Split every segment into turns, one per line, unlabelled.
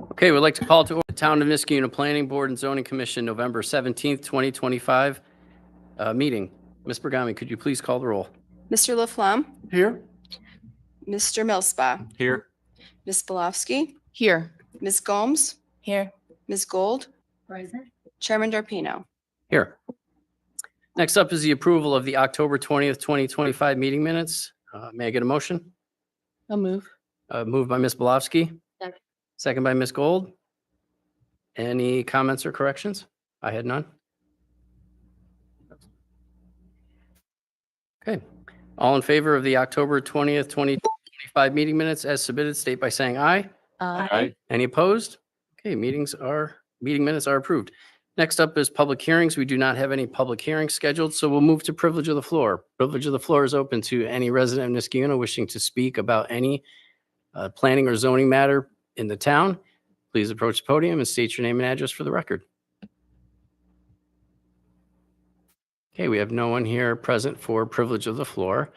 Okay, we'd like to call to order the Town of Niskayuna Planning Board and Zoning Commission, November 17th, 2025 meeting. Ms. Bergami, could you please call the roll?
Mr. Laflamme,
Here.
Mr. Millspa,
Here.
Ms. Bilofsky,
Here.
Ms. Gomes,
Here.
Ms. Gold,
Present.
Chairman Darpino.
Here. Next up is the approval of the October 20th, 2025 meeting minutes. May I get a motion?
I'll move.
Moved by Ms. Bilofsky.
Second.
Second by Ms. Gold. Any comments or corrections? I had none. Okay. All in favor of the October 20th, 2025 meeting minutes as submitted, state by saying aye.
Aye.
Any opposed? Okay, meeting minutes are approved. Next up is public hearings. We do not have any public hearings scheduled, so we'll move to privilege of the floor. Privilege of the floor is open to any resident of Niskayuna wishing to speak about any planning or zoning matter in the town. Please approach the podium and state your name and address for the record. Okay, we have no one here present for privilege of the floor.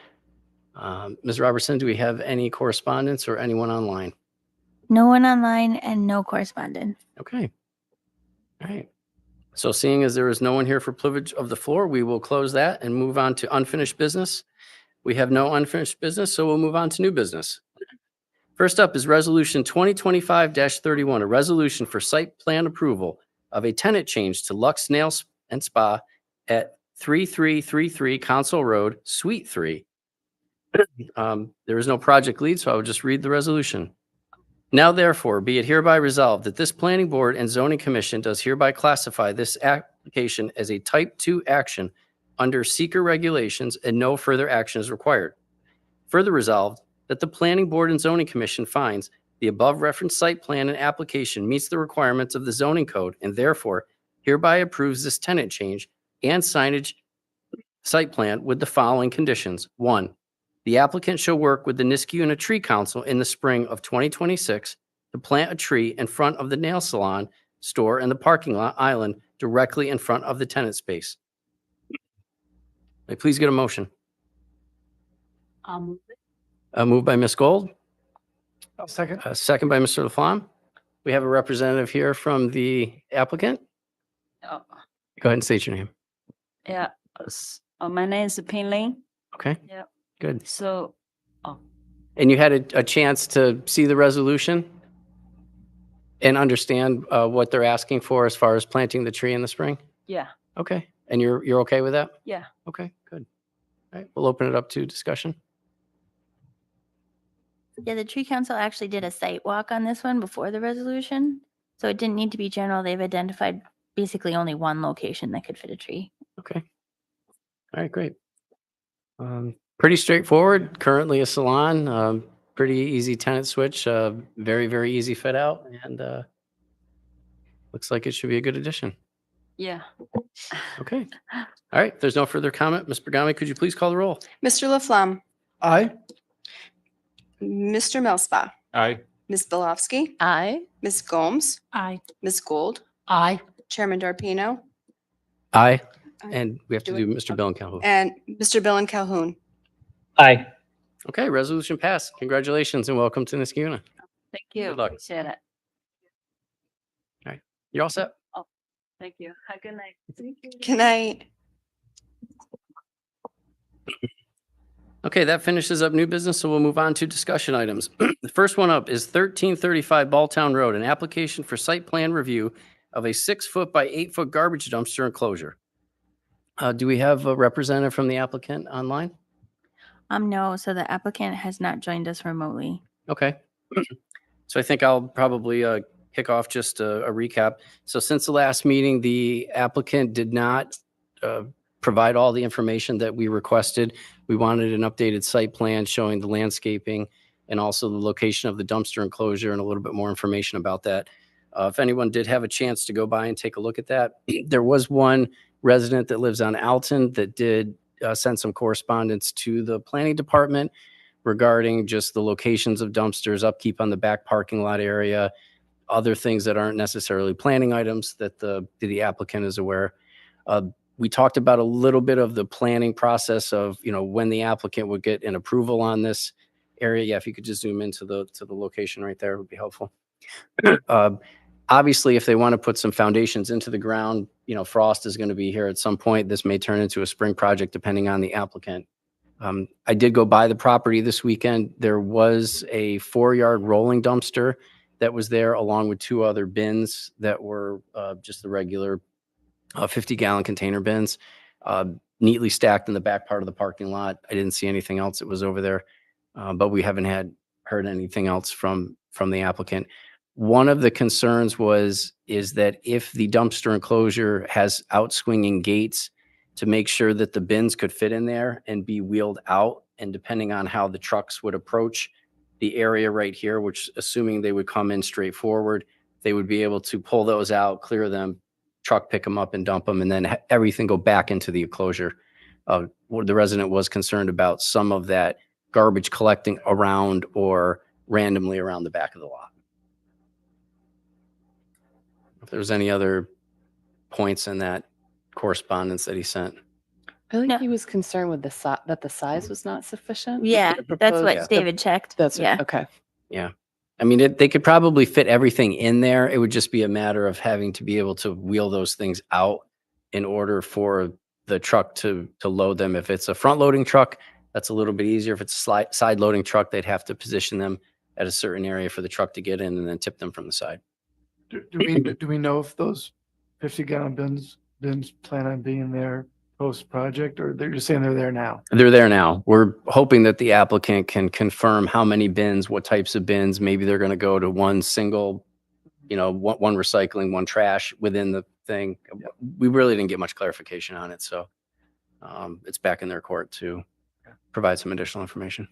Ms. Robertson, do we have any correspondence or anyone online?
No one online and no correspondence.
Okay. All right. So seeing as there is no one here for privilege of the floor, we will close that and move on to unfinished business. We have no unfinished business, so we'll move on to new business. First up is Resolution 2025-31, a resolution for site plan approval of a tenant change to Lux Nail and Spa at 3333 Council Road, Suite 3. There is no project lead, so I will just read the resolution. Now therefore, be it hereby resolved that this planning board and zoning commission does hereby classify this application as a type 2 action under seeker regulations and no further action is required. Further resolved that the planning board and zoning commission finds the above referenced site plan and application meets the requirements of the zoning code and therefore hereby approves this tenant change and signage site plan with the following conditions. 1, the applicant shall work with the Niskayuna Tree Council in the spring of 2026 to plant a tree in front of the nail salon store and the parking lot island directly in front of the tenant space. May I please get a motion?
I'll move it.
Moved by Ms. Gold,
I'll second.
second by Mr. Laflamme. We have a representative here from the applicant.
Oh,
Go ahead and state your name.
yeah. My name is Ping Ling.
Okay.
Yeah.
Good.
So,
And you had a chance to see the resolution and understand what they're asking for as far as planting the tree in the spring?
yeah,
Okay. And you're okay with that?
yeah.
Okay, good. All right, we'll open it up to discussion.
Yeah, the tree council actually did a site walk on this one before the resolution. So it didn't need to be general. They've identified basically only one location that could fit a tree.
Okay. All right, great. Pretty straightforward. Currently a salon, pretty easy tenant switch, very, very easy fit out, and looks like it should be a good addition.
Yeah.
Okay. All right, if there's no further comment, Ms. Bergami, could you please call the roll?
Mr. Laflamme,
Aye.
Mr. Millspa,
Aye.
Ms. Bilofsky,
Aye.
Ms. Gomes,
Aye.
Ms. Gold,
Aye.
Chairman Darpino,
Aye.
Aye.
And we have to
Do
do
it.
Mr. Bill and Calhoun.
and Mr. Bill and Calhoun.
Aye.
Okay, resolution passed. Congratulations and welcome to Niskayuna.
Thank you.
Good luck.
Appreciate it.
You're all set.
Thank you. Have a good night. Thank you.
Can I,
Okay, that finishes up new business, so we'll move on to discussion items. The first one up is 1335 Balltown Road, an application for site plan review of a 6-foot by 8-foot garbage dumpster enclosure. Do we have a representative from the applicant online?
No, so the applicant has not joined us remotely.
Okay. So I think I'll probably kick off just a recap. So since the last meeting, the applicant did not provide all the information that we requested. We wanted an updated site plan showing the landscaping and also the location of the dumpster enclosure and a little bit more information about that. If anyone did have a chance to go by and take a look at that, there was one resident that lives on Alton that did send some correspondence to the planning department regarding just the locations of dumpsters, upkeep on the back parking lot area, other things that aren't necessarily planning items that the applicant is aware. We talked about a little bit of the planning process of, when the applicant would get an approval on this area. Yeah, if you could just zoom into the location right there, it would be helpful. Obviously, if they want to put some foundations into the ground, frost is going to be here at some point. This may turn into a spring project depending on the applicant. I did go by the property this weekend. There was a 4-yard rolling dumpster that was there along with 2 other bins that were just the regular 50-gallon container bins, neatly stacked in the back part of the parking lot. I didn't see anything else that was over there, but we haven't heard anything else from the applicant. One of the concerns is that if the dumpster enclosure has outswinging gates, to make sure that the bins could fit in there and be wheeled out, and depending on how the trucks would approach the area right here, which assuming they would come in straight forward, they would be able to pull those out, clear them, truck pick them up and dump them, and then everything go back into the enclosure. The resident was concerned about some of that garbage collecting around or randomly around the back of the lot. If there's any other points in that correspondence that he sent.
I think
No.
he was concerned with that the size was not sufficient.
Yeah,
The
that's what
proposed-
David checked.
That's
yeah.
okay.
I mean, they could probably fit everything in there. It would just be a matter of having to be able to wheel those things out in order for the truck to load them. If it's a front loading truck, that's a little bit easier. If it's a side loading truck, they'd have to position them at a certain area for the truck to get in and then tip them from the side.
Do we know if those 50-gallon bins plan on being there post-project, or they're just saying they're there now?
They're there now. We're hoping that the applicant can confirm how many bins, what types of bins. Maybe they're going to go to one single, one recycling, one trash within the thing. We really didn't get much clarification on it. So it's back in their court to provide some additional information.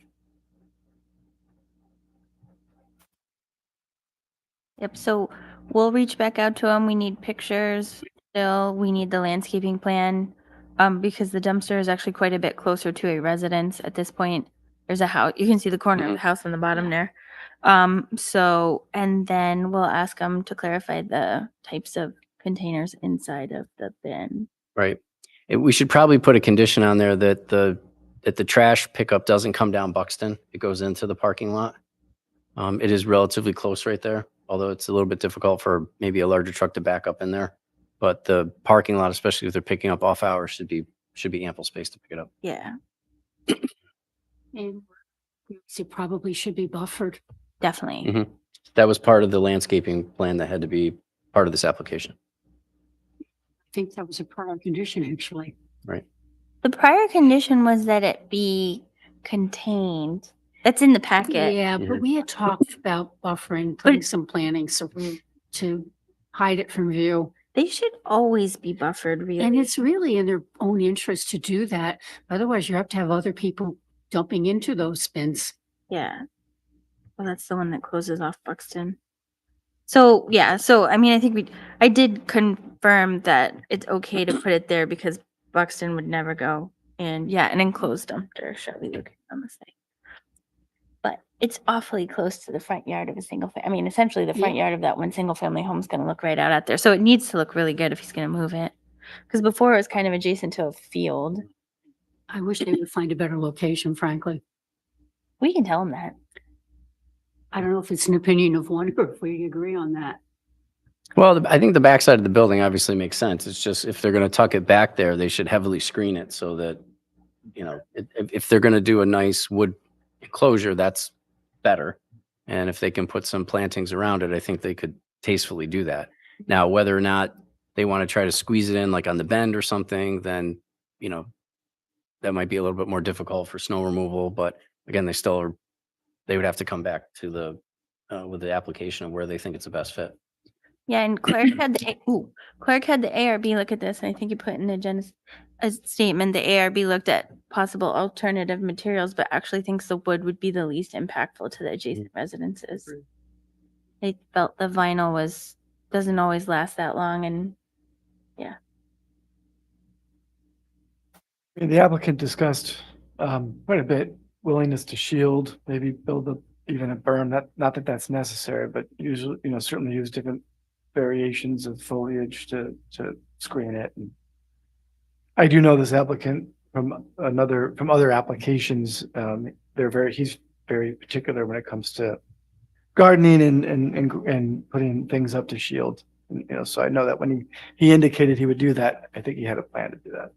Yep. So we'll reach back out to them. We need pictures still. We need the landscaping plan. Because the dumpster is actually quite a bit closer to a residence at this point. There's a house. You can see the corner of the house on the bottom there. And then we'll ask them to clarify the types of containers inside of the bin.
Right. We should probably put a condition on there that the trash pickup doesn't come down Buxton. It goes into the parking lot. It is relatively close right there, although it's a little bit difficult for maybe a larger truck to back up in there. But the parking lot, especially if they're picking up off hours, should be ample space to pick it up.
Yeah,
And it probably should be buffered.
definitely.
Mhm. That was part of the landscaping plan that had to be part of this application.
I think that was a prior condition, actually.
Right.
The prior condition was that it be contained. That's in the packet.
Yeah,
Mhm.
but we had talked about buffering, putting some planning to hide it from view.
They should always be buffered, really.
And it's really in their own interest to do that. Otherwise, you have to have other people dumping into those bins.
Yeah. Well, that's the one that closes off Buxton. So, yeah. So, I mean, I think I did confirm that it's okay to put it there because Buxton would never go. And yeah, an enclosed dumpster shall be located on the site. But it's awfully close to the front yard of a essentially the front yard of that one single family home is going to look right out at there. So it needs to look really good if he's going to move it. Because before it was kind of adjacent to a field.
I wish they would find a better location, frankly.
We can tell him that.
I don't know if it's an opinion of one or if we agree on that.
Well, I think the backside of the building obviously makes sense. It's just if they're going to tuck it back there, they should heavily screen it so that, if they're going to do a nice wood enclosure, that's better. And if they can put some plantings around it, I think they could tastefully do that. Now, whether or not they want to try to squeeze it in like on the bend or something, then, that might be a little bit more difficult for snow removal. But again, they would have to come back to with the application of where they think it's the best fit.
Yeah, and Clark had the ARB look at this, and I think you put in the agenda a statement. The ARB looked at possible alternative materials, but actually thinks the wood would be the least impactful to the adjacent residences. They felt the vinyl doesn't always last that long, and
I mean, the applicant discussed quite a bit willingness to shield, maybe build even a berm. Not that that's necessary, but usually, certainly use different variations of foliage to screen it. And I do know this applicant from other applications. He's very particular when it comes to gardening and putting things up to shield. And, you know, so I know that when he indicated he would do that, I think he had a plan to do that.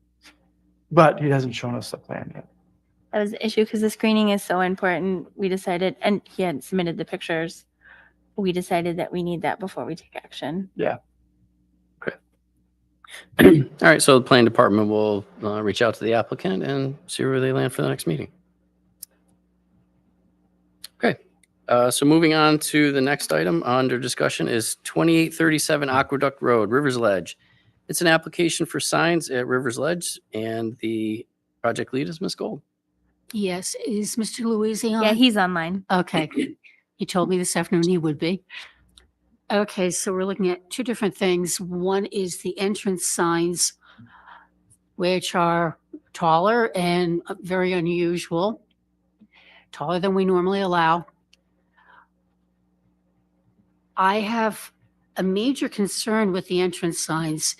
But he hasn't shown us the plan yet.
That was the issue because the screening is so important. We decided, and he hadn't submitted the pictures. We decided that we need that before we take action.
All right, so the planning department will reach out to the applicant and see where they land for the next meeting. Okay, so moving on to the next item under discussion is 2837 Aqueduct Road, Rivers Ledge. It's an application for signs at Rivers Ledge, and the project lead is Ms. Gold.
Yes, is Mr. Louisi on?
Yeah, he's online.
Okay. He told me this afternoon he would be. Okay, so we're looking at two different things. One is the entrance signs, which are taller and very unusual, taller than we normally allow. I have a major concern with the entrance signs,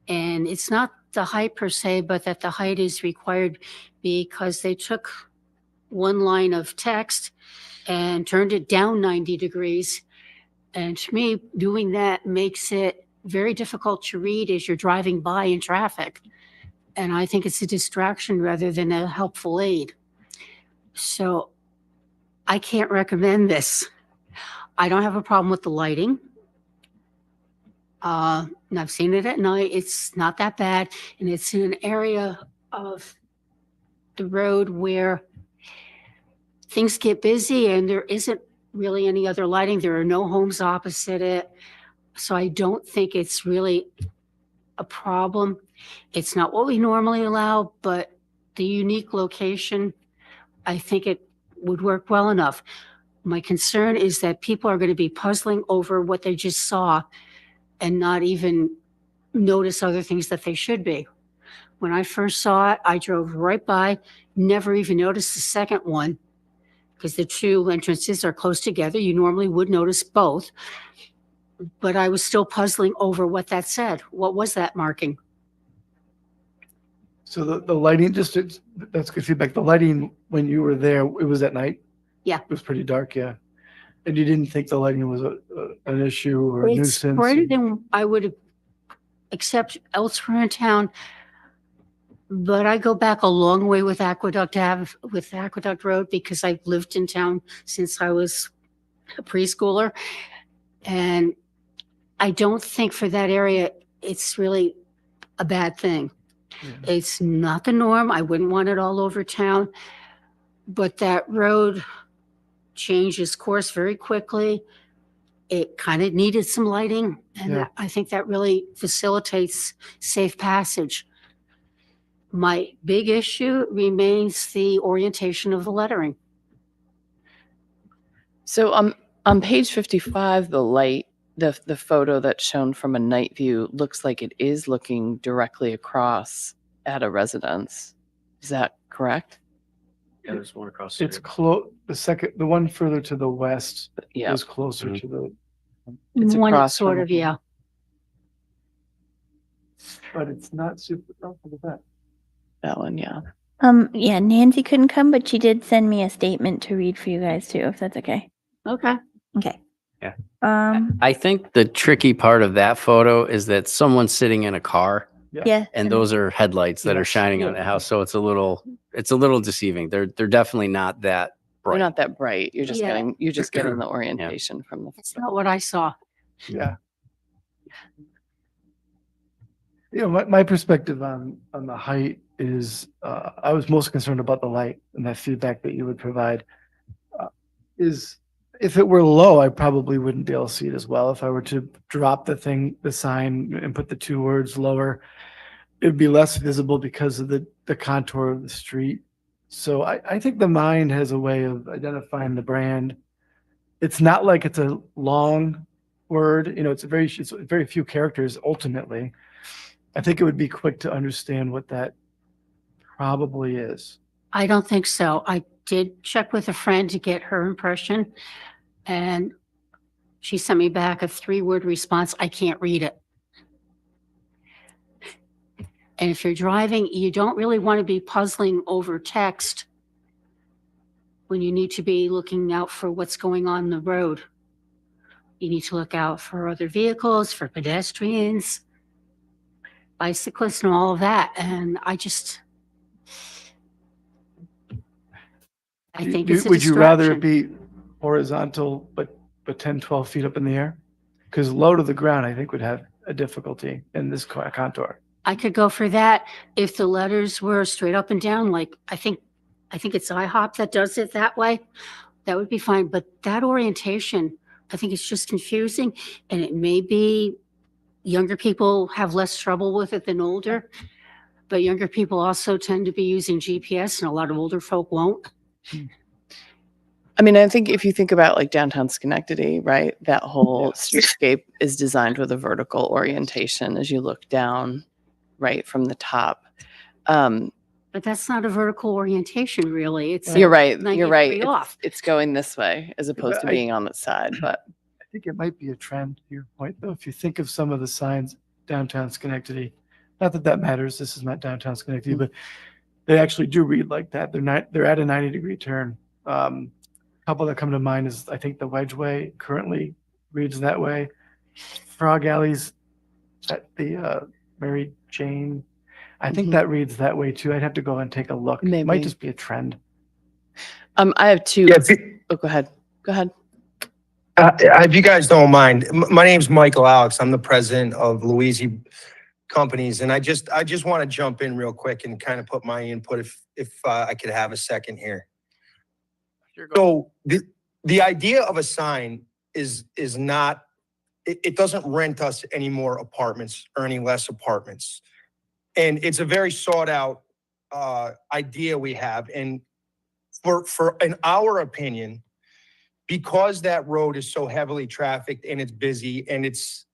and it's not the height per se, but that the height is required because they took one line of text and turned it down 90 degrees. And to me, doing that makes it very difficult to read as you're driving by in traffic. And I think it's a distraction rather than a helpful aid. So I can't recommend this. I don't have a problem with the lighting. And I've seen it at night. It's not that bad. And it's in an area of the road where things get busy and there isn't really any other lighting. There are no homes opposite it. So I don't think it's really a problem. It's not what we normally allow, but the unique location, I think it would work well enough. My concern is that people are going to be puzzling over what they just saw and not even notice other things that they should be. When I first saw it, I drove right by, never even noticed the second one because the two entrances are close together. You normally would notice both, but I was still puzzling over what that said. What was that marking?
So the lighting, that's good feedback. The lighting, when you were there, it was at night?
Yeah.
It was pretty dark, yeah. And you didn't think the lighting was an issue or a
It's
nuisance?
brighter than I would accept elsewhere in town. But I go back a long way with Aqueduct Road because I've lived in town since I was a preschooler. And I don't think for that area, it's really a bad thing.
Yeah.
It's not the norm. I wouldn't want it all over town. But that road changes course very quickly. It kind of needed some lighting. And
Yeah.
I think that really facilitates safe passage. My big issue remains the orientation of the lettering.
So on page 55, the light, the photo that's shown from a night view looks like it is looking directly across at a residence. Is that correct?
Yeah, there's one across
It's close, the one further to the west
Yeah,
is closer to the,
It's
One
across
sort
from
of,
the-
yeah.
but it's not super, oh, look at that.
that one, yeah.
Yeah, Nancy couldn't come, but she did send me a statement to read for you guys too, if that's okay.
Okay.
Okay.
Yeah.
Um,
I think the tricky part of that photo is that someone's sitting in a car,
yeah.
and those are headlights that are
Yes.
shining on the house. So it's a little deceiving. They're definitely not that
They're
bright.
not that bright. You're just
Yeah.
getting the orientation from the.
It's not what I saw.
Yeah. You know, my perspective on the height is, I was most concerned about the light and that feedback that you would provide. Is if it were low, I probably wouldn't be able to see it as well. If I were to drop the sign and put the two words lower, it'd be less visible because of the contour of the street. So I think the mind has a way of identifying the brand. It's not like it's a long word, you know, it's very few characters ultimately. I think it would be quick to understand what that probably is.
I don't think so. I did check with a friend to get her impression, and she sent me back a 3-word response. I can't read it. And if you're driving, you don't really want to be puzzling over text when you need to be looking out for what's going on the road. You need to look out for other vehicles, for pedestrians, bicyclists and all of that. And I think it's a
Would you rather it
distraction.
be horizontal, but 10, 12 feet up in the air? Because low to the ground, I think would have a difficulty in this contour.
I could go for that if the letters were straight up and down, like I think it's IHOP that does it that way. That would be fine. But that orientation, I think it's just confusing, and it may be younger people have less trouble with it than older. But younger people also tend to be using GPS, and a lot of older folk won't.
I mean, I think if you think about like downtown Schenectady, right, that whole streetscape is designed with a vertical orientation as you look down, right, from the top.
But that's not a vertical orientation, really. It's
You're right.
90
You're right.
degree off.
It's going this way as opposed to
I-
being on its side. But
I think it might be a trend to your point, though. If you think of some of the signs downtown Schenectady, not that that matters, this is not downtown Schenectady, but they actually do read like that. They're at a 90-degree turn. Couple that come to mind is, I think, the Wedgeway currently reads that way. Frog Alley's at the Mary Jane, I think
Mhm.
that reads that way too. I'd have to go and take a look. It
Maybe.
might just be a trend.
I have two.
Yeah,
Oh, go ahead. Go ahead.
if you guys don't mind, my name's Michael Alex. I'm the president of Louisi Companies, and I just want to jump in real quick and kind of put my input if I could have a second here. So the idea of a sign is not, it doesn't rent us any more apartments or any less apartments. And it's a very sought out idea we have. And in our opinion, because that road is so heavily trafficked and it's busy and it's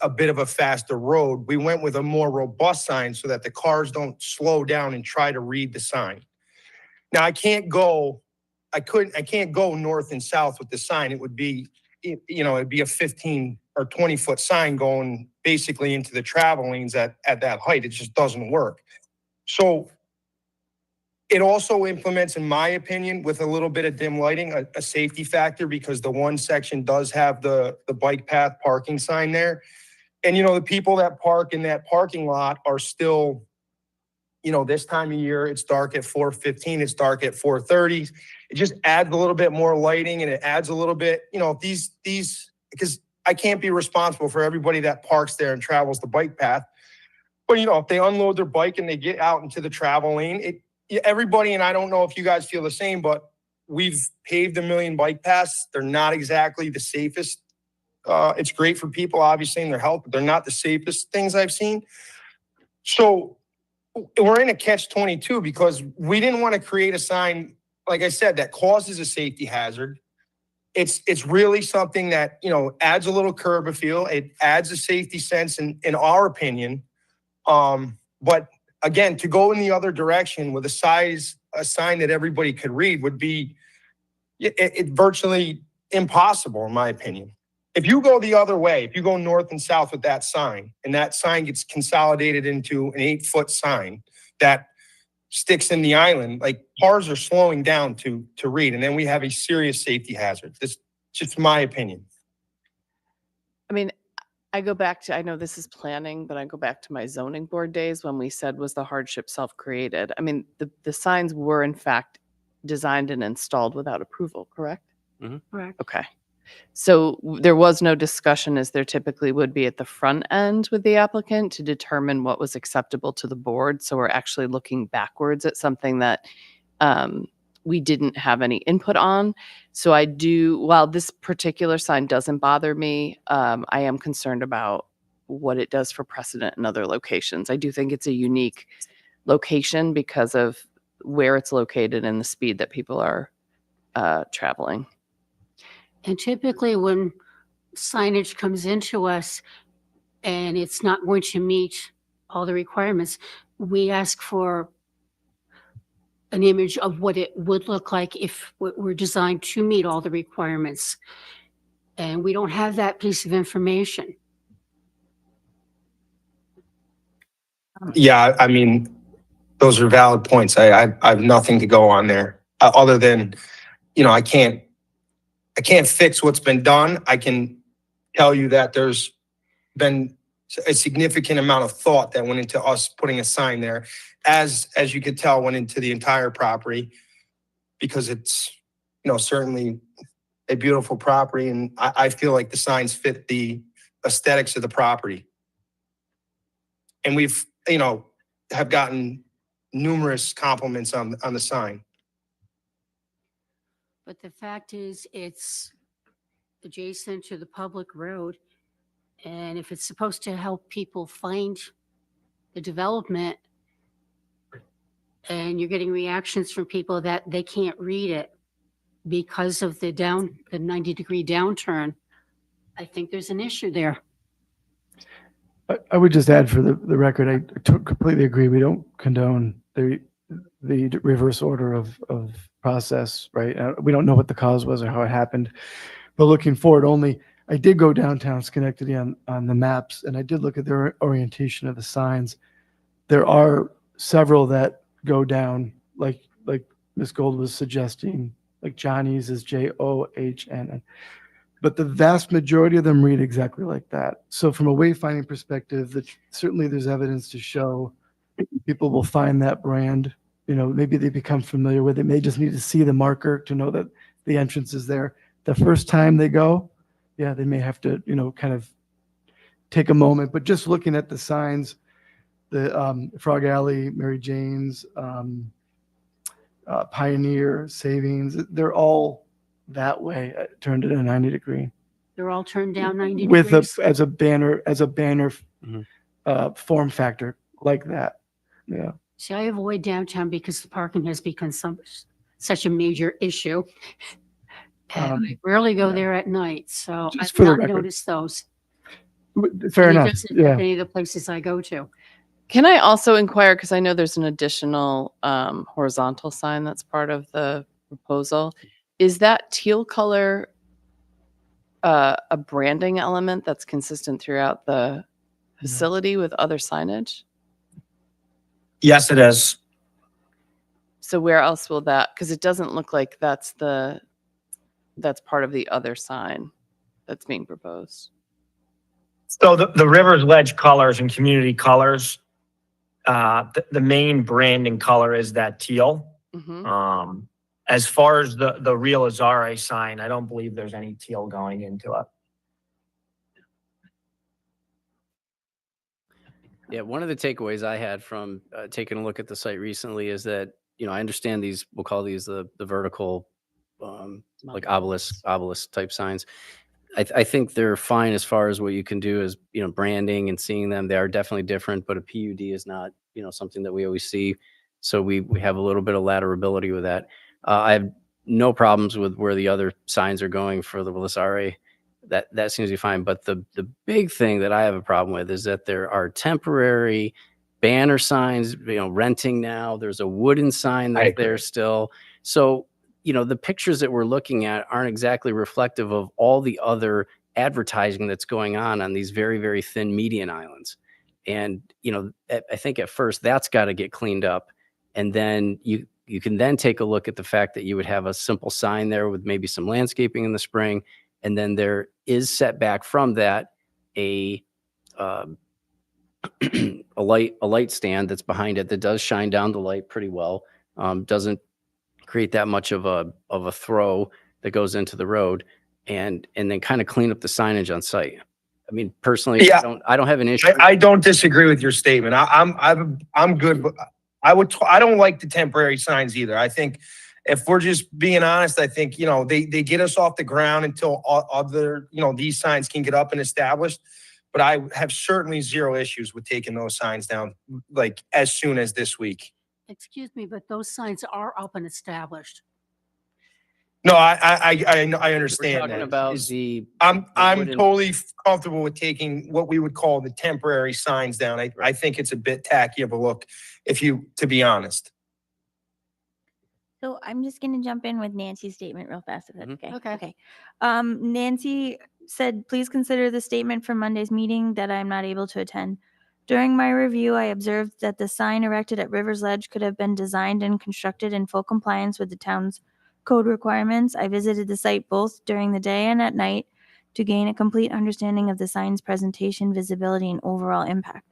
a bit of a faster road, we went with a more robust sign so that the cars don't slow down and try to read the sign. Now I can't go north and south with the sign. It would be, it'd be a 15 or 20-foot sign going basically into the travel lanes at that height. It just doesn't work. So it also implements, in my opinion, with a little bit of dim lighting, a safety factor, because the one section does have the bike path parking sign there. And, the people that park in that parking lot are still, this time of year, it's dark at 4:15, it's dark at 4:30. It just adds a little bit more lighting, and it adds a little bit, because I can't be responsible for everybody that parks there and travels the bike path. But, if they unload their bike and they get out into the travel lane, everybody, and I don't know if you guys feel the same, but we've paved 1 million bike paths. They're not exactly the safest. It's great for people, obviously, in their health, but they're not the safest things I've seen. So we're in a catch-22 because we didn't want to create a sign, like I said, that causes a safety hazard. It's really something that, adds a little curb appeal. It adds a safety sense in our opinion. But again, to go in the other direction with a sign that everybody could read would be it virtually impossible, in my opinion. If you go the other way, if you go north and south with that sign, and that sign gets consolidated into an 8-foot sign that sticks in the island, like cars are slowing down to read, and then we have a serious safety hazard. This just my opinion.
I mean, I go back to, I know this is planning, but I go back to my zoning board days when we said, was the hardship self-created? I mean, the signs were in fact designed and installed without approval, correct?
Correct.
Okay. So there was no discussion, as there typically would be at the front end with the applicant, to determine what was acceptable to the board. So we're actually looking backwards at something that we didn't have any input on. So while this particular sign doesn't bother me, I am concerned about what it does for precedent in other locations. I do think it's a unique location because of where it's located and the speed that people are traveling.
And typically when signage comes into us and it's not going to meet all the requirements, we ask for an image of what it would look like if it were designed to meet all the requirements. And we don't have that piece of information.
Yeah, I mean, those are valid points. I have nothing to go on there other than I can't fix what's been done. I can tell you that there's been a significant amount of thought that went into us putting a sign there, as you could tell, went into the entire property, because it's, certainly a beautiful property, and I feel like the signs fit the aesthetics of the property. And we've, have gotten numerous compliments on the sign.
But the fact is, it's adjacent to the public road. And if it's supposed to help people find the development, and you're getting reactions from people that they can't read it because of the 90-degree downturn, I think there's an issue there.
I would just add for the record, I completely agree. We don't condone the reverse order of process, right? We don't know what the cause was or how it happened, but looking forward only, I did go downtown Schenectady on the maps, and I did look at their orientation of the signs. There are several that go down, like Ms. Gold was suggesting, like Johnny's is JOHN. But the vast majority of them read exactly like that. So from a wayfinding perspective, certainly there's evidence to show people will find that brand. Maybe they become familiar with it. They just need to see the marker to know that the entrance is there. The first time they go, yeah, they may have to, kind of take a moment. But just looking at the signs, the Frog Alley, Mary Jane's, Pioneer, Savings, they're all that way, turned at a 90-degree.
They're all turned down 90
With
degrees.
as a banner
Mhm.
form factor like that. Yeah.
See, I avoid downtown because the parking has become such a major issue. And I rarely go
yeah.
there at night, so
Just
I've
for the
not
record.
noticed those.
Fair
And it
enough.
doesn't
Yeah.
affect any of the places I go to.
Can I also inquire, because I know there's an additional horizontal sign that's part of the proposal. Is that teal color a branding element that's consistent throughout the facility with other signage?
Yes, it is.
So where else will that, because it doesn't look like that's part of the other sign that's being proposed.
So the River's Ledge colors and community colors, the main branding color is that teal.
Mhm.
As far as the real Azare sign, I don't believe there's any teal going into it.
Yeah, one of the takeaways I had from taking a look at the site recently is that, I understand these, we'll call these the vertical, like obelisk type signs. I think they're fine as far as what you can do as, branding and seeing them. They are definitely different, but a PUD is not, something that we always see. So we have a little bit of ladderability with that. I have no problems with where the other signs are going for the Belisare. That seems to be fine. But the big thing that I have a problem with is that there are temporary banner signs, renting now. There's a wooden sign that's there still. So, the pictures that we're looking at aren't exactly reflective of all the other advertising that's going on these very, very thin median islands. And, I think at first that's got to get cleaned up. And then you can then take a look at the fact that you would have a simple sign there with maybe some landscaping in the spring. And then there is set back from that a light stand that's behind it that does shine down the light pretty well. Doesn't create that much of a throw that goes into the road, and then kind of clean up the signage on site. I mean, personally,
Yeah.
I don't have an issue.
I don't disagree with your statement. I'm good. But I don't like the temporary signs either. I think if we're just being honest, I think, they get us off the ground until other, these signs can get up and established. But I have certainly zero issues with taking those signs down, like as soon as this week.
Excuse me, but those signs are up and established.
No, I
We're
understand
talking
that.
about
Is-
the
I'm
wooden-
totally comfortable with taking what we would call the temporary signs down. I think it's a bit tacky of a look, to be honest.
So I'm just gonna jump in with Nancy's statement real fast, if that's
Mhm.
okay.
Okay.
Nancy said, please consider the statement from Monday's meeting that I'm not able to attend. During my review, I observed that the sign erected at River's Ledge could have been designed and constructed in full compliance with the town's code requirements. I visited the site both during the day and at night to gain a complete understanding of the sign's presentation, visibility, and overall impact.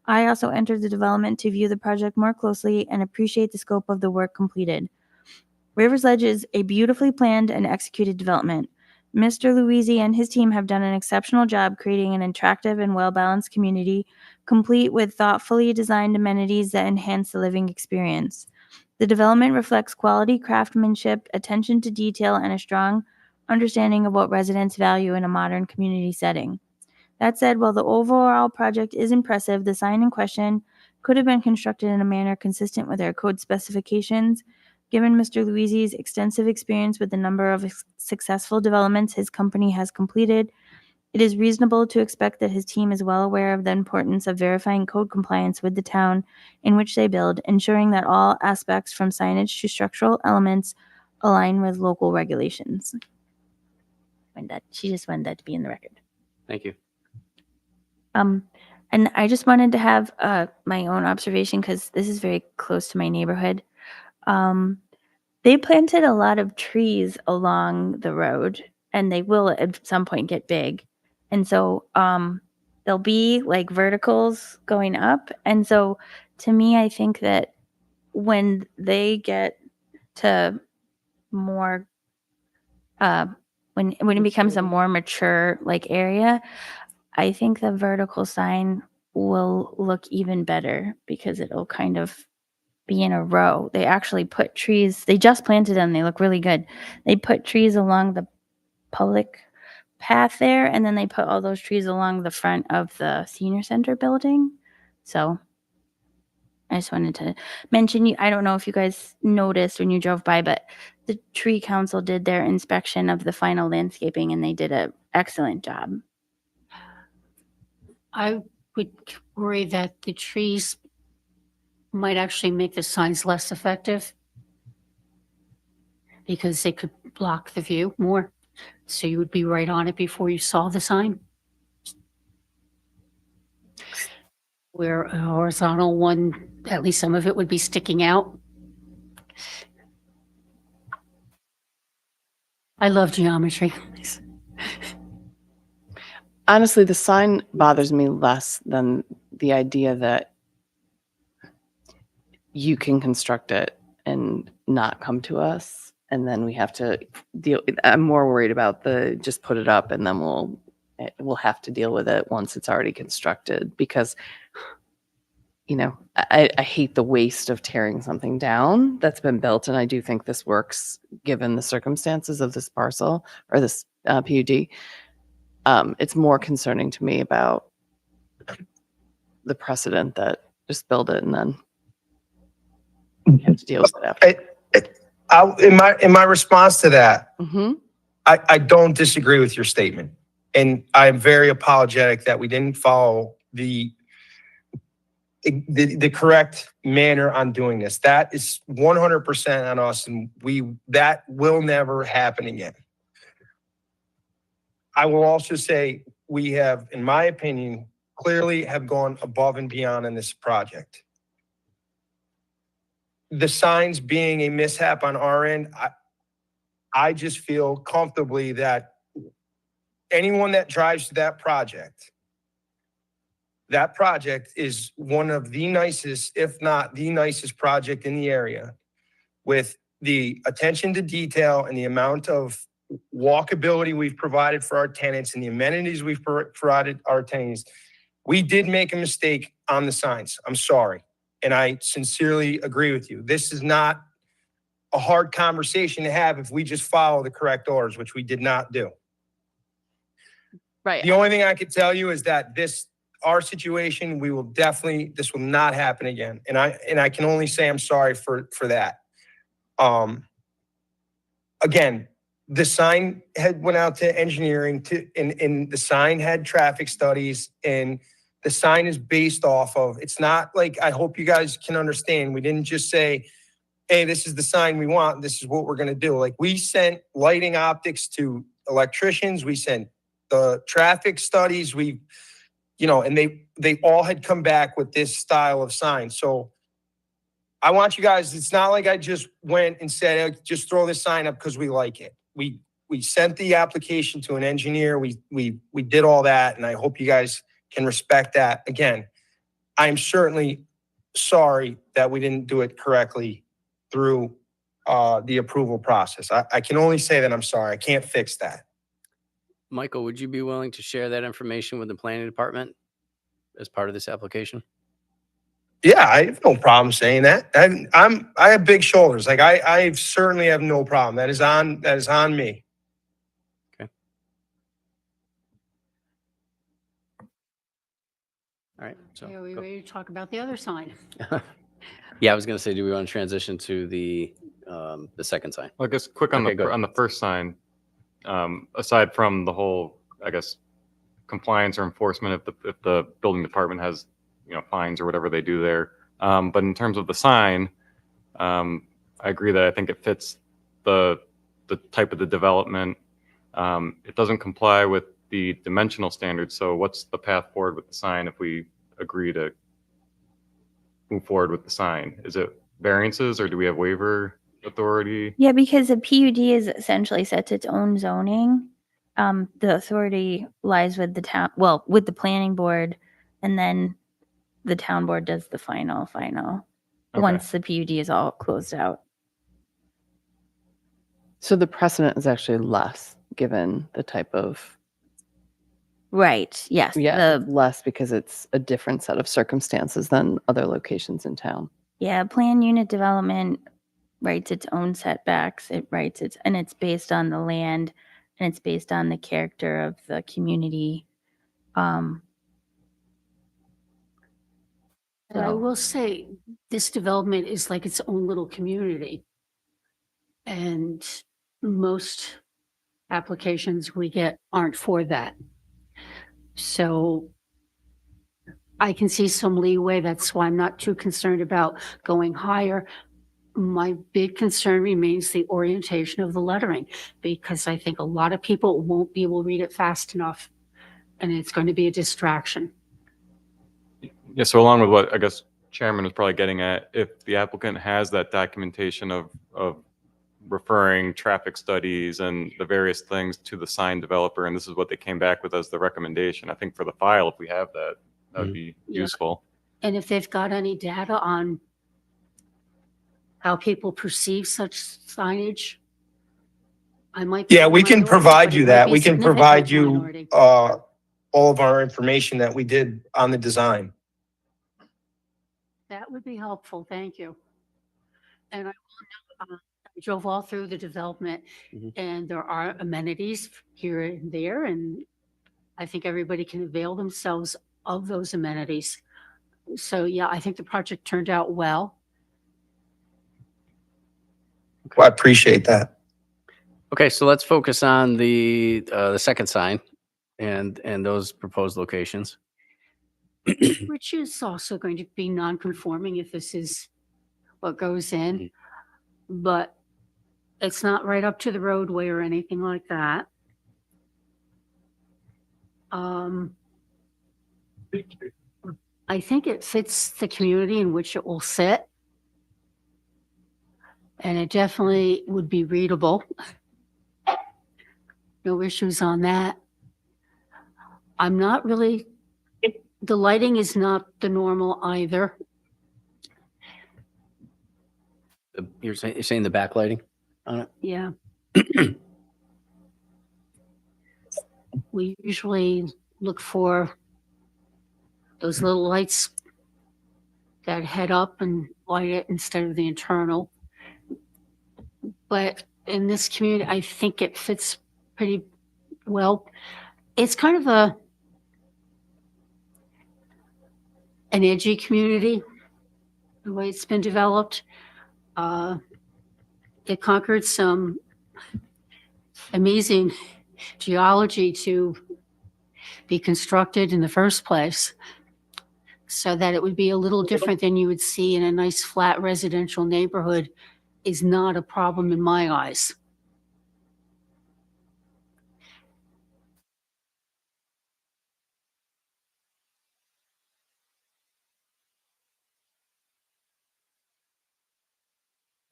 I also entered the development to view the project more closely and appreciate the scope of the work completed. Rivers Ledge is a beautifully planned and executed development. Mr. Luisi and his team have done an exceptional job creating an attractive and well-balanced community, complete with thoughtfully designed amenities that enhance the living experience. The development reflects quality craftsmanship, attention to detail, and a strong understanding of what residents value in a modern community setting. That said, while the overall project is impressive, the sign in question could have been constructed in a manner consistent with our code specifications. Given Mr. Luisi's extensive experience with the number of successful developments his company has completed, it is reasonable to expect that his team is well aware of the importance of verifying code compliance with the town in which they build, ensuring that all aspects from signage to structural elements align with local regulations. She just wanted that to be in the record.
Thank you.
And I just wanted to have my own observation because this is very close to my neighborhood. They planted a lot of trees along the road, and they will at some point get big. And so there'll be like verticals going up. And so to me, I think that when they get to more, when it becomes a more mature like area, I think the vertical sign will look even better because it'll kind of be in a row. They actually put trees, they just planted them. They look really good. They put trees along the public path there, and then they put all those trees along the front of the senior center building. So I just wanted to mention, I don't know if you guys noticed when you drove by, but the tree council did their inspection of the final landscaping and they did an excellent job.
I would worry that the trees might actually make the signs less effective because they could block the view more. So you would be right on it before you saw the sign. Where a horizontal one, at least some of it would be sticking out. I love geometry.
Honestly, the sign bothers me less than the idea that you can construct it and not come to us, and then we have to deal. I'm more worried about the just put it up and then we'll have to deal with it once it's already constructed, because I hate the waste of tearing something down that's been built, and I do think this works given the circumstances of this parcel or this PUD. It's more concerning to me about the precedent that just build it and then you have to deal with it after.
In my response to that,
Mm-hmm.
I don't disagree with your statement. And I'm very apologetic that we didn't follow the correct manner on doing this. That is 100% on us, and that will never happen again. I will also say we have, in my opinion, clearly have gone above and beyond in this project. The signs being a mishap on our end, I just feel comfortably that anyone that drives to that project is one of the nicest, if not the nicest project in the area, with the attention to detail and the amount of walkability we've provided for our tenants and the amenities we've provided our tenants. We did make a mistake on the signs. I'm sorry. And I sincerely agree with you. This is not a hard conversation to have if we just follow the correct orders, which we did not do.
Right.
The only thing I could tell you is that our situation, this will not happen again. And I can only say I'm sorry for that. Again, the sign went out to engineering and the sign had traffic studies, and the sign is based off of, it's not like, I hope you guys can understand. We didn't just say, hey, this is the sign we want. This is what we're going to do. Like, we sent lighting optics to electricians. We sent the traffic studies. And they all had come back with this style of sign. So I want you guys, it's not like I just went and said, just throw this sign up because we like it. We sent the application to an engineer. We did all that, and I hope you guys can respect that. Again, I'm certainly sorry that we didn't do it correctly through the approval process. I can only say that I'm sorry. I can't fix that.
Michael, would you be willing to share that information with the planning department as part of this application?
Yeah, I have no problem saying that. I have big shoulders. Like I certainly have no problem. That is on me.
All right. So,
Okay, are we
go-
ready to talk about the other sign?
yeah, I was going to say, do we want to transition to the second sign?
Well, I guess quick on
Okay, go ahead.
on the first sign, aside from the whole, I guess, compliance or enforcement if the building department has, fines or whatever they do there. But in terms of the sign, I agree that I think it fits the type of the development. It doesn't comply with the dimensional standards. So what's the path forward with the sign if we agree to move forward with the sign? Is it variances or do we have waiver authority?
Yeah, because the PUD is essentially sets its own zoning. The authority lies with the town, well, with the planning board, and then the town board does the final,
Okay.
once the PUD is all closed out.
So the precedent is actually less given the type of,
Right, yes.
yeah, less because it's a different set of circumstances than other locations in town.
Yeah, plan unit development writes its own setbacks. And it's based on the land and it's based on the character of the community.
And I
So-
will say, this development is like its own little community. And most applications we get aren't for that. So I can see some leeway. That's why I'm not too concerned about going higher. My big concern remains the orientation of the lettering, because I think a lot of people won't be able to read it fast enough, and it's going to be a distraction.
Yeah, so along with what I guess Chairman was probably getting at, if the applicant has that documentation of referring traffic studies and the various things to the sign developer, and this is what they came back with as the recommendation, I think for the file, if we have that, that would be
Yeah.
useful.
And if they've got any data on how people perceive such signage, I might. be
Yeah,
the
we can
minority,
provide
but
you
it might
that.
be a
We can
significant
provide you
minority.
all of our information that we did on the design.
That would be helpful, thank you. And I will note, I drove all through the development,
Mhm.
and there are amenities here and there, and I think everybody can avail themselves of those amenities. So, yeah, I think the project turned out well.
Well, I appreciate that.
Okay, so let's focus on the second sign and those proposed locations.
Which is also going to be non-conforming if this is what goes in. But it's not right up to the roadway or anything like that. I think it fits the community in which it will sit. And it definitely would be readable. No issues on that. I'm not really, the lighting is not the normal either.
You're saying the backlighting on it?
Yeah. We usually look for those little lights that head up and light it instead of the internal. But in this community, I think it fits pretty well. It's kind of an edgy community, the way it's been developed. It conquered some amazing geology to be constructed in the first place, so that it would be a little different than you would see in a nice flat residential neighborhood is not a problem in my eyes.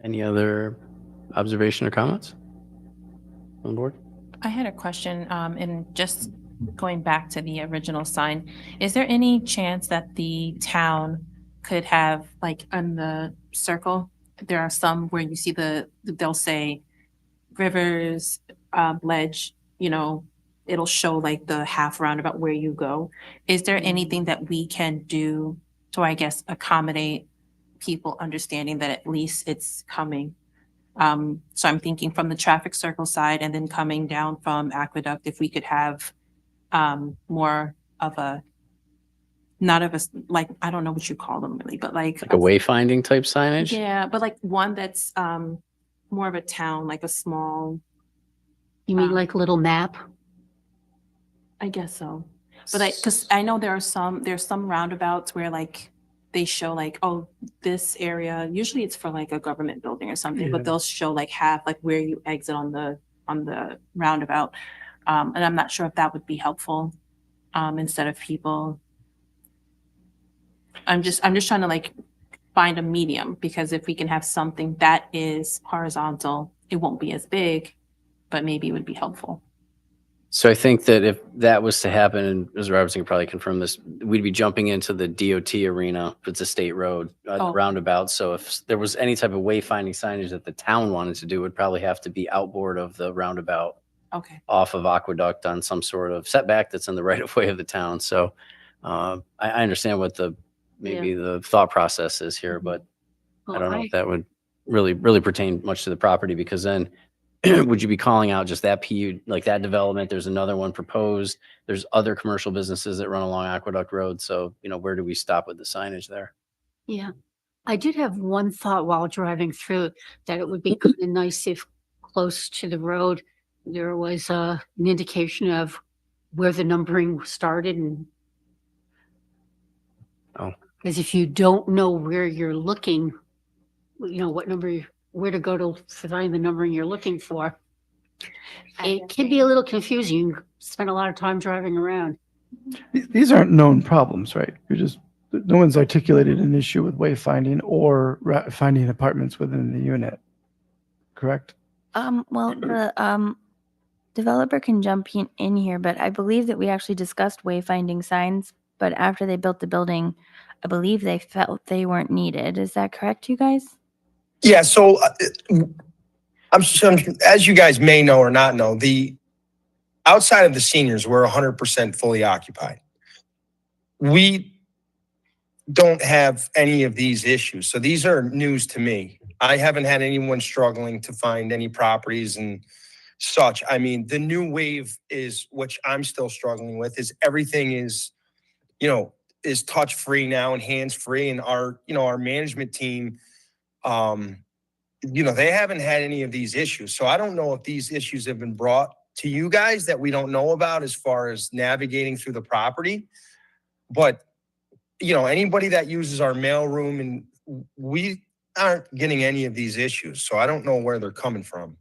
Any other observation or comments on the board?
I had a question, and just going back to the original sign, is there any chance that the town could have, like, on the circle, there are some where you see they'll say Rivers, Ledge, you know, it'll show like the half roundabout where you go. Is there anything that we can do to, I guess, accommodate people understanding that at least it's coming? So I'm thinking from the traffic circle side and then coming down from Aqueduct, if we could have more of a, not of a, like, I don't know what you call them really, but like
Like a wayfinding type signage?
yeah, but like one that's more of a town, like a small,
You mean like a little map?
I guess so. But because I know there's some roundabouts where like they show like, oh, this area, usually it's for like a government building or something,
Yeah.
but they'll show like half, like where you exit on the roundabout. And I'm not sure if that would be helpful instead of people. I'm just trying to like find a medium, because if we can have something that is horizontal, it won't be as big, but maybe it would be helpful.
So I think that if that was to happen, and Ms. Robertson could probably confirm this, we'd be jumping into the DOT arena if it's a state road
Oh.
roundabout. So if there was any type of wayfinding signage that the town wanted to do, it would probably have to be outboard of the roundabout
Okay.
off of Aqueduct on some sort of setback that's in the right of way of the town. So I understand what maybe the thought process is here, but I
Well,
don't know if that would really pertain much to the property, because then would you be calling out just that PU, like that development? There's another one proposed. There's other commercial businesses that run along Aqueduct Road. So, where do we stop with the signage there?
Yeah, I did have one thought while driving through, that it would be kind of nice if close to the road, there was an indication of where the numbering started and.
Oh.
Because if you don't know where you're looking, what number, where to go to find the numbering you're looking for, it can be a little confusing. You spend a lot of time driving around.
These aren't known problems, right? No one's articulated an issue with wayfinding or finding apartments within the unit, correct?
Well, the developer can jump in here, but I believe that we actually discussed wayfinding signs, but after they built the building, I believe they felt they weren't needed. Is that correct, you guys?
Yeah, so as you guys may know or not know, the outside of the seniors, we're 100% fully occupied. We don't have any of these issues. So these are news to me. I haven't had anyone struggling to find any properties and such. I mean, the new wave is, which I'm still struggling with, is everything is, is touch free now and hands free. And our management team, they haven't had any of these issues. So I don't know if these issues have been brought to you guys that we don't know about as far as navigating through the property. But, anybody that uses our mailroom, and we aren't getting any of these issues. So I don't know where they're coming from.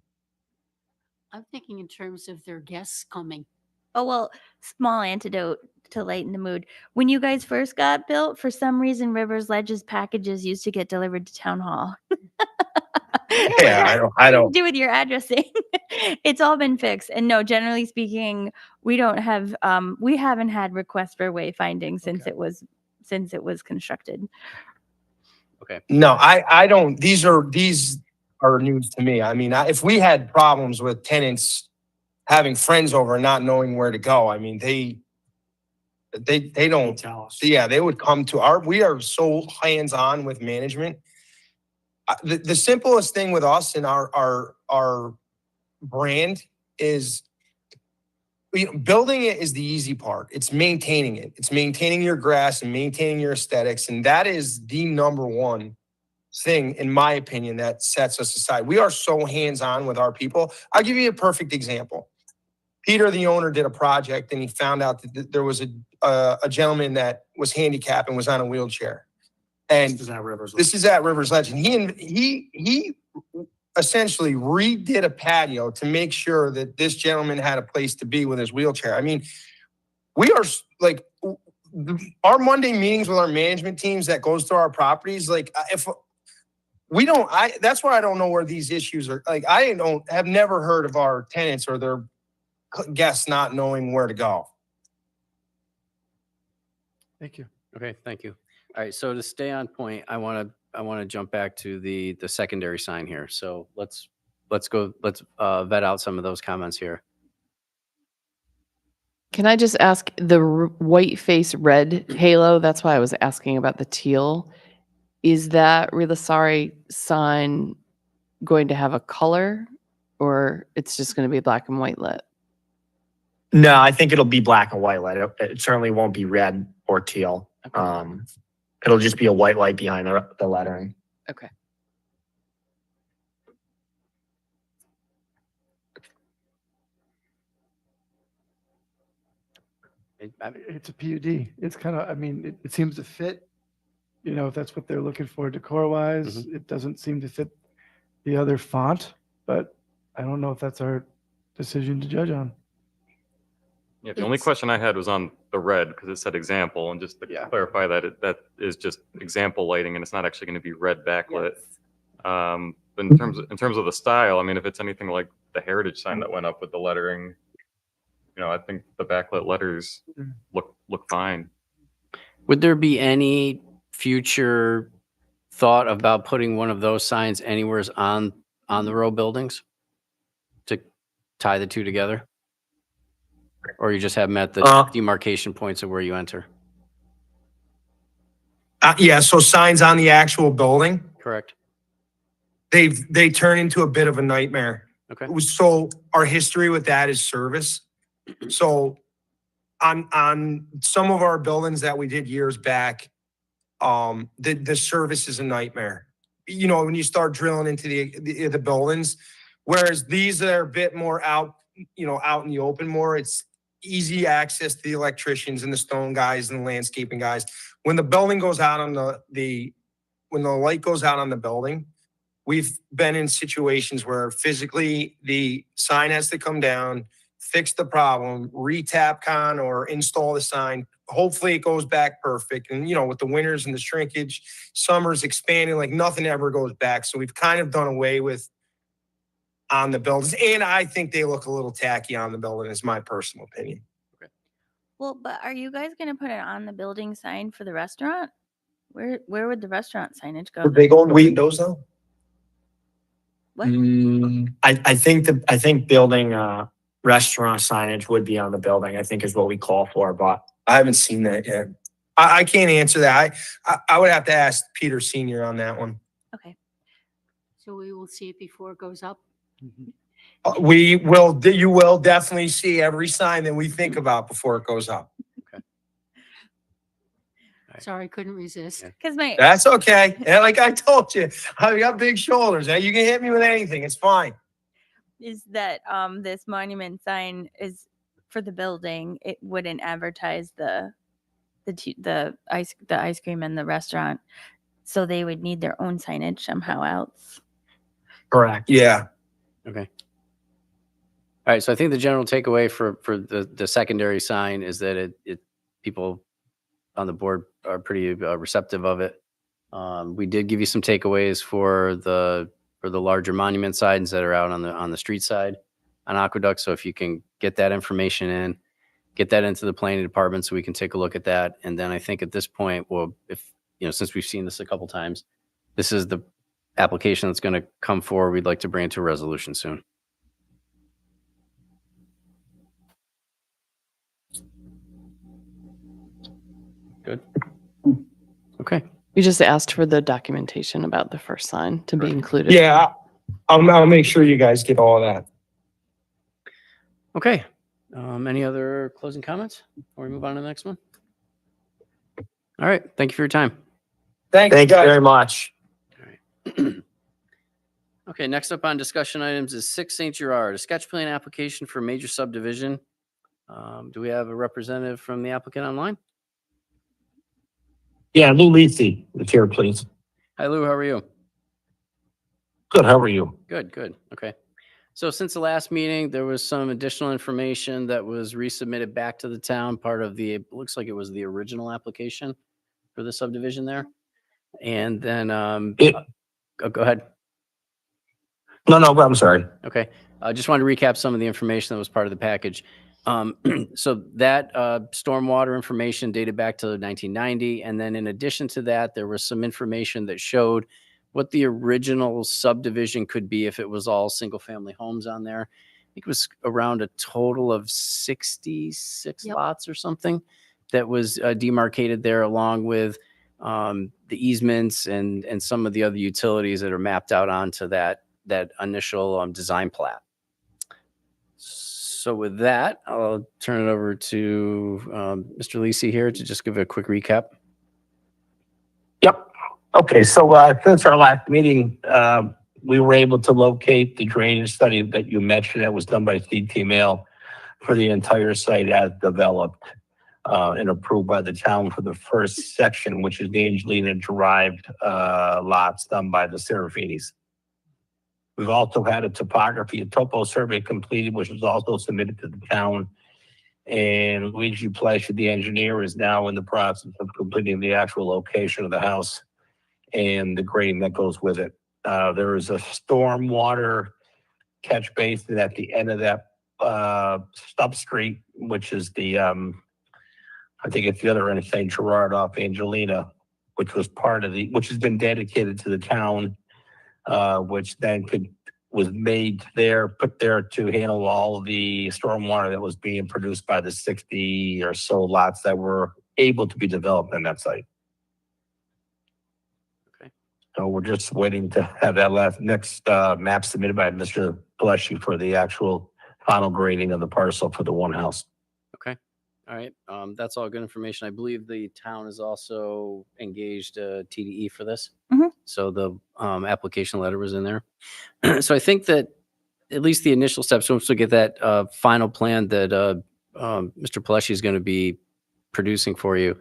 I'm thinking in terms of their guests coming.
Oh, well, small antidote to lighten the mood. When you guys first got built, for some reason, Rivers Ledge's packages used to get delivered to town hall.
Yeah, I don't.
Do with your addressing. It's all been fixed. And no, generally speaking, we don't have, we haven't had requests for wayfinding since it was constructed.
Okay.
No, I don't. These are news to me. I mean, if we had problems with tenants having friends over and not knowing where to go, I mean, they don't
tell us.
Yeah, they would come to we are so hands-on with management. The simplest thing with us and our brand is, building it is the easy part. It's maintaining it. It's maintaining your grass and maintaining your aesthetics. And that is the number one thing, in my opinion, that sets us aside. We are so hands-on with our people. I'll give you a perfect example. Peter, the owner, did a project and he found out that there was a gentleman that was handicapped and was on a wheelchair. And
This is at Rivers.
this is at Rivers Ledge. And he essentially redid a patio to make sure that this gentleman had a place to be with his wheelchair. I mean, we are like, our Monday meetings with our management teams that goes through our properties, like if we don't, that's why I don't know where these issues are. Like, have never heard of our tenants or their guests not knowing where to go.
Thank you.
Okay, thank you. All right, so to stay on point, I want to jump back to the secondary sign here. So let's vet out some of those comments here.
Can I just ask the white face red halo? That's why I was asking about the teal. Is that Rilasari sign going to have a color, or it's just going to be black and white lit?
No, I think it'll be black and white light. It certainly won't be red or teal.
Okay.
It'll just be a white light behind the lettering.
Okay.
It's a PUD. It's kind of, I mean, it seems to fit, you know, if that's what they're looking for decor wise. It doesn't seem to fit the other font, but I don't know if that's our decision to judge on.
Yeah, the only question I had was on the red because it said example, and just to clarify that that is just example lighting and it's not actually going to be red backlit. But in terms of the style, I mean, if it's anything like the heritage sign that went up with the lettering, you know, I think the backlit letters look fine.
Would there be any future thought about putting one of those signs anywhere on the row buildings to tie the two together? Or you just have them at the demarcation points of where you enter?
Yeah, so signs on the actual building,
Correct.
they turn into a bit of a nightmare.
Okay.
So our history with that is service. So on some of our buildings that we did years back, the service is a nightmare. You know, when you start drilling into the buildings, whereas these are a bit more out in the open more, it's easy access to the electricians and the stone guys and the landscaping guys. When the building goes out on when the light goes out on the building, we've been in situations where physically the sign has to come down, fix the problem, re-tapcon or install the sign. Hopefully it goes back perfect. And, you know, with the winters and the shrinkage, summer's expanding, like nothing ever goes back. So we've kind of done away with on the buildings. And I think they look a little tacky on the building, is my personal opinion.
Well, but are you guys going to put it on the building sign for the restaurant? Where would the restaurant signage go?
Would they go in the windows though?
What?
I think building restaurant signage would be on the building, I think is what we call for, but
I haven't seen that yet. I can't answer that. I would have to ask Peter Senior on that one.
Okay.
So we will see it before it goes up.
You will definitely see every sign that we think about before it goes up.
Sorry, couldn't resist.
Because my
That's okay. And like I told you, I got big shoulders. You can hit me with anything. It's fine.
is that this monument sign is for the building. It wouldn't advertise the ice cream and the restaurant, so they would need their own signage somehow else.
correct.
Yeah.
Okay. All right, so I think the general takeaway for the secondary sign is that people on the board are pretty receptive of it. We did give you some takeaways for the larger monument signs that are out on the street side on Aqueduct. So if you can get that information in, get that into the planning department so we can take a look at that. And then I think at this point, well, since we've seen this a couple times, this is the application that's going to come forward. We'd like to bring it to a resolution soon. Good. Okay.
We just asked for the documentation about the first sign to be included.
Yeah. I'll make sure you guys get all of that.
Okay. Any other closing comments before we move on to the next one? All right. Thank you for your time.
Thank
Thank you
guys.
very much.
Okay. Next up on discussion items is 6 St. Gerard, a sketch plan application for major subdivision. Do we have a representative from the applicant online?
Yeah, Lou Leathy is here, please.
Hi, Lou. How are you?
Good, how are you?
Good, good. Okay. So since the last meeting, there was some additional information that was resubmitted back to the town, part of looks like it was the original application for the subdivision there. And then, Go ahead.
No, I'm sorry.
Okay. I just wanted to recap some of the information that was part of the package. So that stormwater information dated back to 1990. And then in addition to that, there was some information that showed what the original subdivision could be if it was all single family homes on there. I think it was around a total of 66
Yep.
lots or something that was demarcated there, along with the easements and some of the other utilities that are mapped out onto that initial design plat. So with that, I'll turn it over to Mr. Lisi here to just give a quick recap.
Yep. Okay, so since our last meeting, we were able to locate the drainage study that you mentioned that was done by CT Mail for the entire site as developed and approved by the town for the first section, which is the Angelina derived lots done by the Serafinis. We've also had a topography, a topo survey completed, which was also submitted to the town. And Luigi Plesci, the engineer, is now in the process of completing the actual location of the house and the grading that goes with it. There is a stormwater catch basin at the end of that Stub Street, which is the, I think it's the other end of St. Gerard off Angelina, which was part of which has been dedicated to the town. Which then was made there, put there to handle all the stormwater that was being produced by the 60 or so lots that were able to be developed on that site.
Okay.
So we're just waiting to have that next map submitted by Mr. Plesci for the actual final grading of the parcel for the one house.
Okay. All right. That's all good information. I believe the town is also engaged TDE for this.
Mhm.
So the application letter was in there. So I think that at least the initial steps, once we get that final plan that Mr. Plesci is going to be producing for you,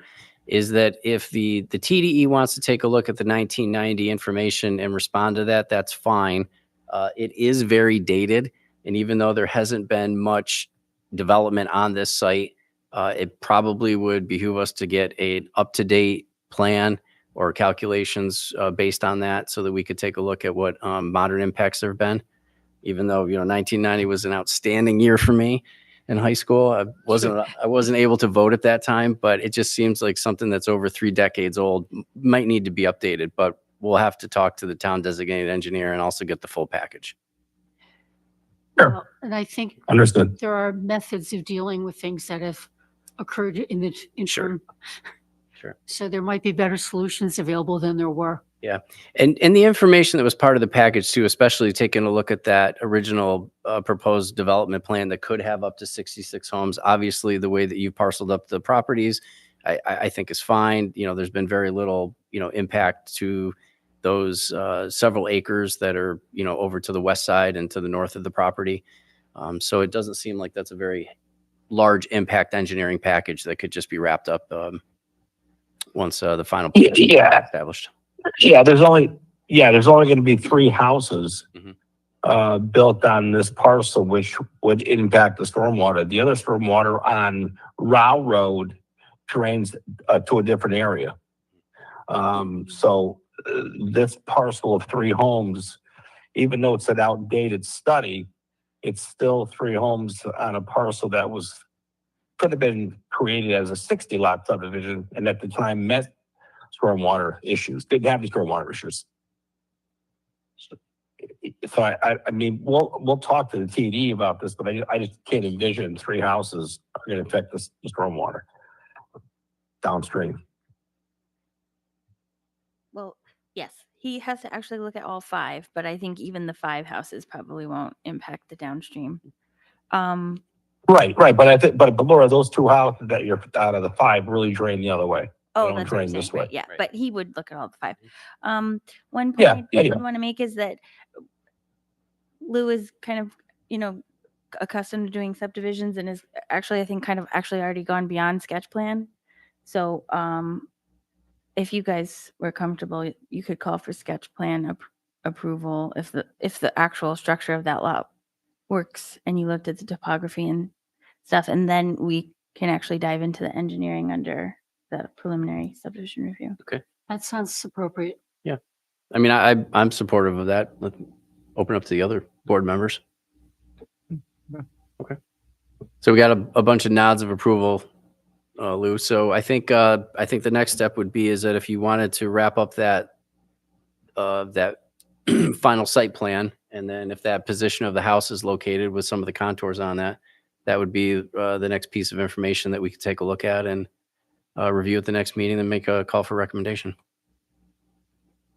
is that if the TDE wants to take a look at the 1990 information and respond to that, that's fine. It is very dated. And even though there hasn't been much development on this site, it probably would behoove us to get an up-to-date plan or calculations based on that so that we could take a look at what modern impacts there have been. Even though, 1990 was an outstanding year for me in high school. I wasn't able to vote at that time, but it just seems like something that's over 3 decades old might need to be updated, but we'll have to talk to the town designated engineer and also get the full package.
Sure.
Well, and I think
Understood.
there are methods of dealing with things that have occurred in the interim.
Sure.
So there might be better solutions available than there were.
Yeah. And the information that was part of the package too, especially taking a look at that original proposed development plan that could have up to 66 homes. Obviously, the way that you parceled up the properties, I think is fine. There's been very little, impact to those several acres that are, over to the west side and to the north of the property. So it doesn't seem like that's a very large impact engineering package that could just be wrapped up once the final plan is
Yeah. Yeah,
established.
there's only going to be 3 houses built on this parcel, which would impact the stormwater. The other stormwater on Rao Road drains to a different area. So this parcel of 3 homes, even though it's an outdated study, it's still 3 homes on a parcel that could have been created as a 60 lot subdivision, and at the time met stormwater issues, didn't have the stormwater issues. So I mean, we'll talk to the TD about this, but I just can't envision 3 houses are going to affect the stormwater downstream.
Well, yes, he has to actually look at all 5, but I think even the 5 houses probably won't impact the downstream.
Right. But I think, but Laura, those 2 houses that you're out of the 5 really drain the other way.
Oh,
don't
that's what I'm
drain
saying,
this
right,
way.
yeah,
Right.
but he would look at all the 5. One point
Yeah,
I
yeah.
want to make is that Lou is kind of, accustomed to doing subdivisions and is actually, I think, already gone beyond sketch plan. So, if you guys were comfortable, you could call for sketch plan approval if the actual structure of that lot works and you looked at the topography and stuff, and then we can actually dive into the engineering under the preliminary subdivision review.
That sounds appropriate.
I mean, I'm supportive of that. Let open up to the other board members. Okay. So we got a bunch of nods of approval, Lou. So I think the next step would be is that if you wanted to wrap up that final site plan, and then if that position of the house is located with some of the contours on that, that would be the next piece of information that we could take a look at and review at the next meeting and make a call for recommendation.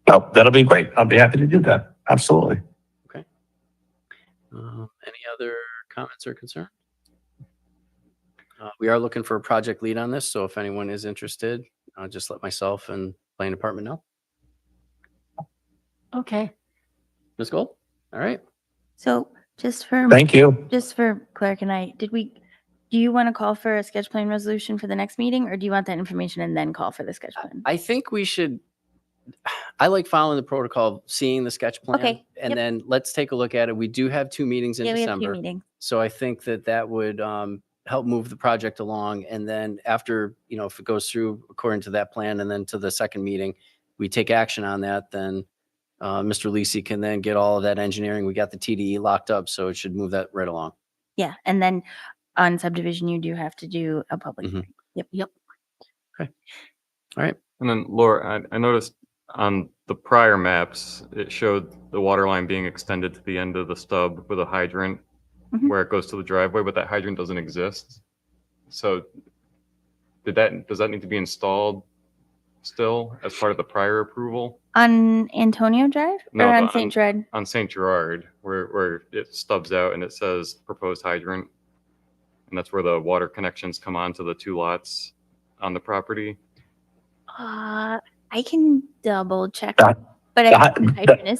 Oh, that'll be great. I'll be happy to do that. Absolutely.
Any other comments or concerns? We are looking for a project lead on this, so if anyone is interested, just let myself and planning department know.
Okay.
Ms. Gold? All right.
So just for
Thank you.
just for Clark and I, do you want to call for a sketch plan resolution for the next meeting, or do you want that information and then call for the sketch plan?
I think we should, I like following the protocol, seeing the sketch plan.
Okay,
And
yep.
then let's take a look at it. We do have 2 meetings in
Yeah, we have 2
December.
meetings.
So I think that would help move the project along. And then after, if it goes through according to that plan and then to the second meeting, we take action on that, then Mr. Lisi can then get all of that engineering. We got the TDE locked up, so it should move that right along.
Yeah, and then on subdivision, you do have to do a public
Mhm.
hearing. Yep.
Yep.
All right.
And then Laura, I noticed on the prior maps, it showed the water line being extended to the end of the stub with a hydrant
Mhm.
where it goes to the driveway, but that hydrant doesn't exist. So does that need to be installed still as part of the prior approval?
On Antonio Drive
No,
or on
but
St. Gerard?
On St. Gerard, where it stubs out and it says proposed hydrant. And that's where the water connections come onto the 2 lots on the property.
I can double check,
The-
but
The,
I
hy-
think the hydrant is.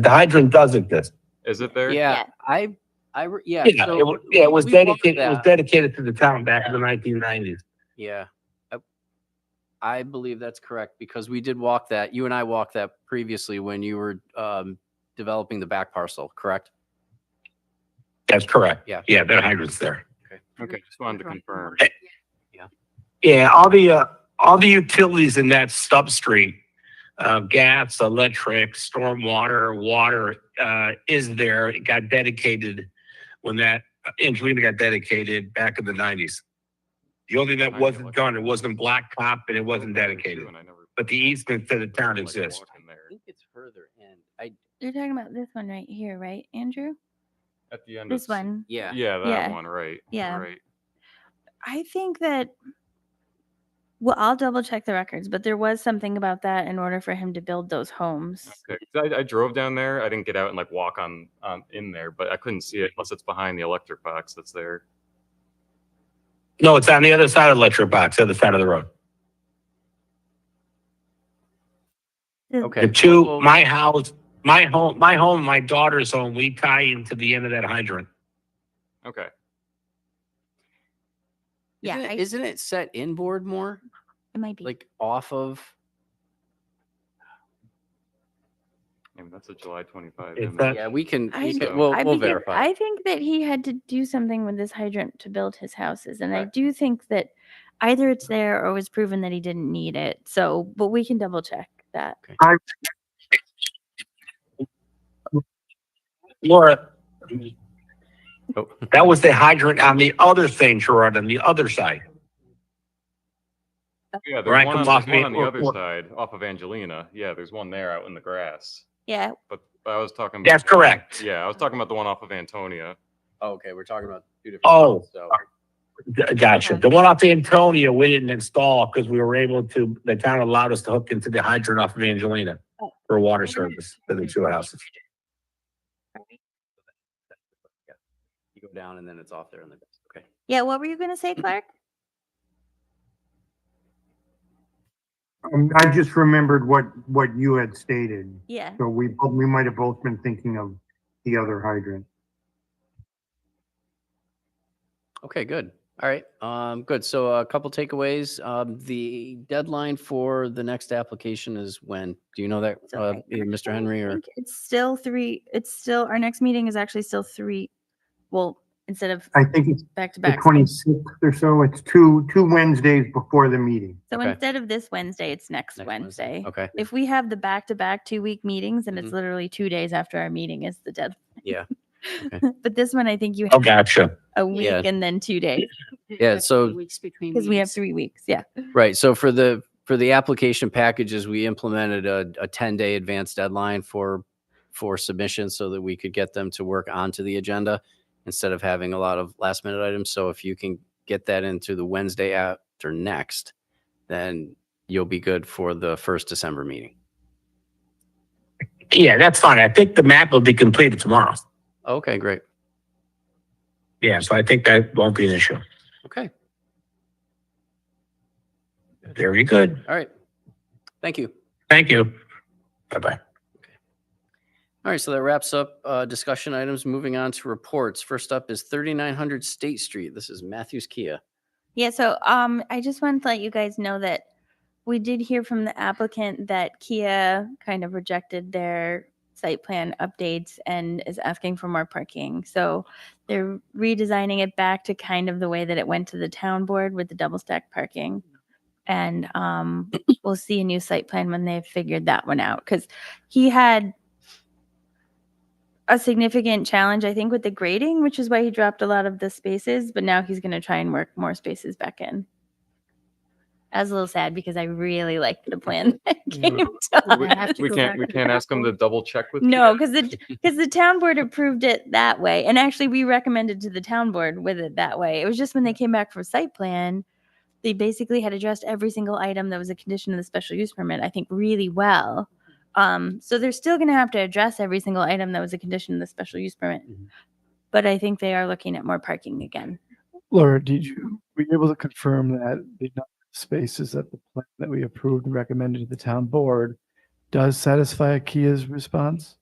the hydrant does exist.
Is it there?
Yeah,
Yeah.
yeah.
Yeah,
so
it was, yeah, it was
we walked
dedicated, it was
that.
dedicated to the town back in the 1990s.
Yeah. I believe that's correct because we did walk that. You and I walked that previously when you were developing the back parcel, correct?
That's correct.
Yeah.
Yeah, there are hydrants there.
Okay, just wanted to confirm.
Yeah, all the utilities in that substreet, gas, electric, stormwater, water, is there. It got dedicated when that Angelina got dedicated back in the 90s. The only thing that wasn't done, it wasn't blacktop and it wasn't dedicated, but the easement to the town exists.
I think it's further in.
You're talking about this one right here, right, Andrew?
At the end.
This one.
Yeah.
Yeah, that
Yeah.
one, right.
Yeah.
Right.
I think that, well, I'll double check the records, but there was something about that in order for him to build those homes.
Okay. 'Cause I drove down there. I didn't get out and like walk on in there, but I couldn't see it unless it's behind the electric box that's there.
No, it's on the other side of the electric box, the other side of the road.
Okay.
The two,
Well,
my house, my home, my daughter's home, we tie into the end of that hydrant.
Okay.
Yeah,
Isn't it set inboard more?
it might be.
Like off of?
I mean, that's a July 25.
Is
image.
that-
Yeah, we can,
I,
we'll
because
verify.
I think that he had to do something with this hydrant to build his houses, and I
Right.
do think that either it's there or was proven that he didn't need it. So, but we can double check that.
Laura,
Oh.
that was the hydrant on the other St. Gerard on the other side.
Yeah,
Where I
there's one,
come
on,
off
there's one on the
me-
other
or-
side off of Angelina. Yeah, there's one there out in the grass.
Yeah,
But I was talking about.
That's correct.
Yeah, I was talking about the one off of Antonia.
Oh, okay, we're talking about 2 different.
Oh.
ones, so.
Gotcha. The one off Antonia, we didn't install because we were able to, the town allowed us to hook into the hydrant off of Angelina for water service for the 2 houses.
You go down and then it's off there on the, okay.
yeah. What were you gonna say, Clark?
I just remembered what you had stated.
Yeah.
So we might have both been thinking of the other hydrant.
Okay, good. All right, good. So a couple takeaways. The deadline for the next application is when? Do you know that,
So I
either Mr. Henry
I
or?
think it's still 3. It's still, our next meeting is actually still 3. Well, instead of
I think it's
back to
the
back.
26th or so. It's two Wednesdays before the meeting.
So
Okay.
instead of this Wednesday, it's next
Next
Wednesday.
Okay.
If we have the back-to-back 2-week meetings and it's
Mhm.
literally 2 days after our meeting is the deadline.
Yeah. Okay.
But this one, I think you
Oh,
have
gotcha.
a week
Yeah.
and then 2 days
Yeah, so-
Weeks between
because we have
meetings.
3 weeks. Yeah.
Right. So for the application packages, we implemented a 10-day advance deadline for submissions so that we could get them to work onto the agenda instead of having a lot of last minute items. So if you can get that into the Wednesday after next, then you'll be good for the first December meeting.
Yeah, that's fine. I think the map will be completed tomorrow.
Okay, great.
Yeah, so I think that won't be an issue.
Okay.
Very good.
All right. Thank you.
Thank you. Bye-bye.
All right, so that wraps up discussion items. Moving on to reports. First up is 3900 State Street. This is Matthews Kia.
Yeah, so I just wanted to let you guys know that we did hear from the applicant that Kia kind of rejected their site plan updates and is asking for more parking. So they're redesigning it back to kind of the way that it went to the town board with the double stack parking. And we'll see a new site plan when they've figured that one out. Because he had a significant challenge, I think, with the grading, which is why he dropped a lot of the spaces. But now he's going to try and work more spaces back in. I was a little sad because I really liked the plan that came to
I have to
We
go
can't,
back
we
to
can't
the
ask them to
board.
double check with.
No,
Kia?
because the town board approved it that way. And actually, we recommended to the town board with it that way. It was just when they came back for site plan, they basically had addressed every single item that was a condition of the special use permit, I think, really well. So they're still going to have to address every single item that was a condition of the special use permit. But I think they are looking at more parking again.
Laura, were you able to confirm that the number of spaces that the plan that we approved and recommended to the town board does satisfy Kia's response?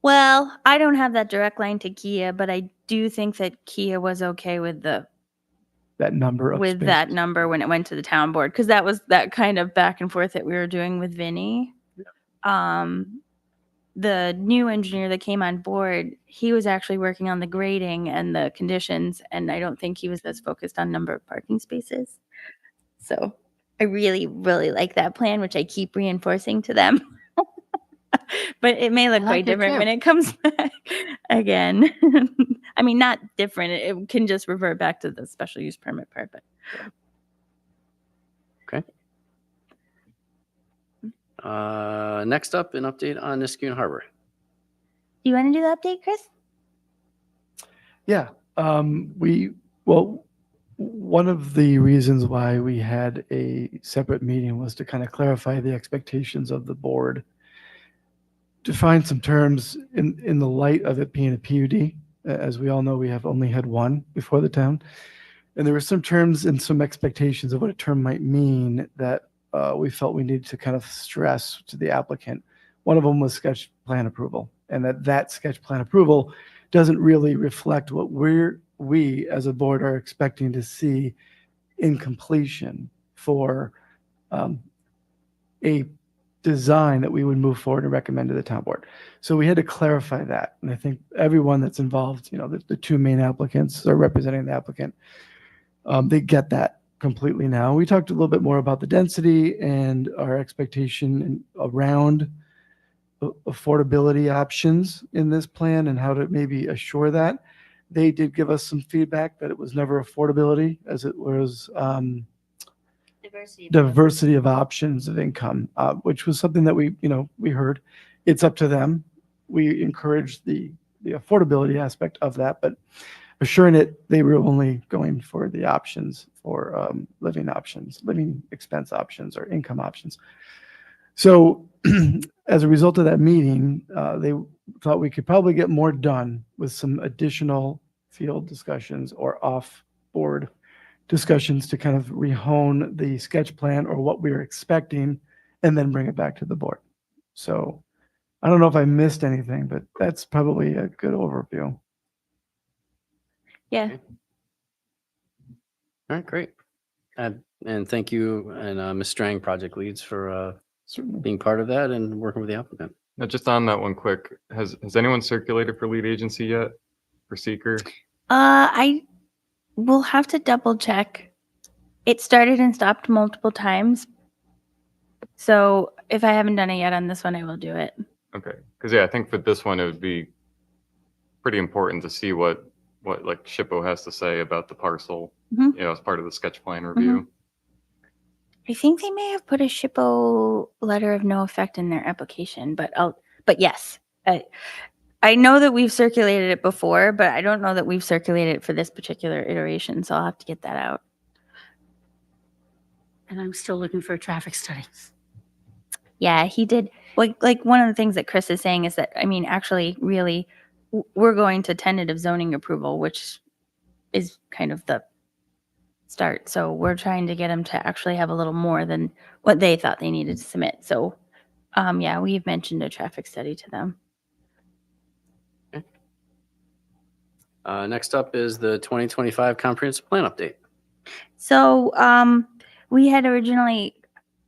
Well, I don't have that direct line to Kia, but I do think that Kia was okay with
That number of
with that
spaces?
number when it went to the town board, because that was that kind of back and forth that we were doing with Vinny. The new engineer that came on board, he was actually working on the grading and the conditions, and I don't think he was as focused on number of parking spaces. So I really, really like that plan, which I keep reinforcing to them. But it may look
I
quite
like it
different
too.
when it comes back again. I mean, not different. It can just revert back to the special use permit part. But
Next up, an update on Niskayuna Harbor.
do you want to do the update, Chris?
Yeah, well, one of the reasons why we had a separate meeting was to kind of clarify the expectations of the board, define some terms in the light of it being a PUD. As we all know, we have only had one before the town. And there were some terms and some expectations of what a term might mean that we felt we needed to kind of stress to the applicant. One of them was sketch plan approval, and that sketch plan approval doesn't really reflect what we as a board are expecting to see in completion for a design that we would move forward and recommend to the town board. So we had to clarify that. And I think everyone that's involved, the two main applicants are representing the applicant. They get that completely now. We talked a little bit more about the density and our expectation around affordability options in this plan and how to maybe assure that. They did give us some feedback that it was never affordability as it was diversity of options of income, which was something that we heard. It's up to them. We encourage the affordability aspect of that, but assuring it, they were only going for the options for living expense options or income options. So as a result of that meeting, they thought we could probably get more done with some additional field discussions or off-board discussions to kind of rehone the sketch plan or what we were expecting and then bring it back to the board. So I don't know if I missed anything, but that's probably a good overview.
Yeah.
All right, great. And thank you and Ms. Strang, project leads, for being part of that and working with the applicant.
Now, just on that one quick, has anyone circulated for lead agency yet for seeker?
I will have to double check. It started and stopped multiple times. So if I haven't done it yet on this one, I will do it.
Okay, because yeah, I think for this one, it would be pretty important to see what like SHPO has to say about the parcel,
Mhm.
you know, as part of the sketch plan review.
I think they may have put a SHPO letter of no effect in their application, but yes, I know that we've circulated it before, but I don't know that we've circulated it for this particular iteration. So I'll have to get that out.
And I'm still looking for a traffic study.
Yeah, he did. Like one of the things that Chris is saying is that, I mean, actually, really, we're going to tentative zoning approval, which is kind of the start. So we're trying to get them to actually have a little more than what they thought they needed to submit. So, yeah, we've mentioned a traffic study to them.
Next up is the 2025 comprehensive plan update.
So, we had originally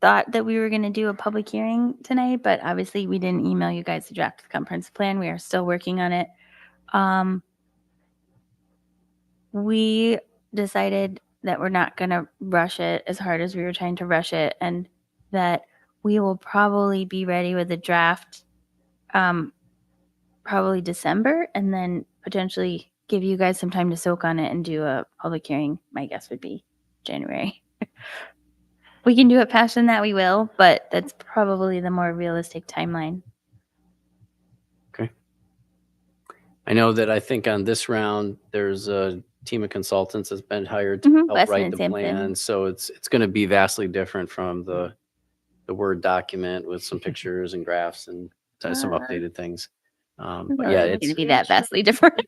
thought that we were going to do a public hearing tonight, but obviously we didn't email you guys the draft comprehensive plan. We are still working on it. We decided that we're not going to rush it as hard as we were trying to rush it, and that we will probably be ready with a draft probably December, and then potentially give you guys some time to soak on it and do a public hearing. My guess would be January. We can do it faster than that, we will, but that's probably the more realistic timeline.
Okay. I know that I think on this round, there's a team of consultants that's been hired to
Mhm,
help
Weston
write
and
the
Sampson.
plan. So it's going to be vastly different from the Word document with some pictures and graphs and some updated things. But yeah,
it's
it's
going to be that vastly different.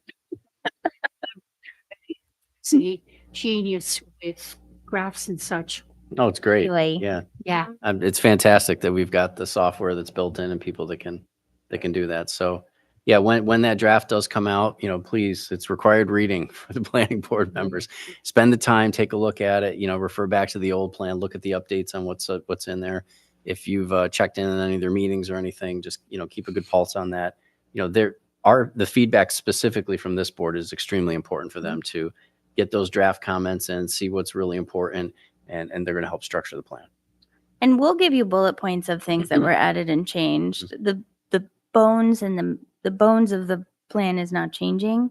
See, genius with graphs and such.
oh, it's great.
Joy.
Yeah.
Yeah.
It's fantastic that we've got the software that's built in and people that can do that. So yeah, when that draft does come out, you know, please, it's required reading for the planning board members. Spend the time, take a look at it, you know, refer back to the old plan, look at the updates on what's in there. If you've checked in on any of their meetings or anything, just, you know, keep a good pulse on that. You know, the feedback specifically from this board is extremely important for them to get those draft comments and see what's really important, and they're going to help structure the plan.
And we'll give you bullet points of things that were added and changed. The bones and the bones of the plan is not changing.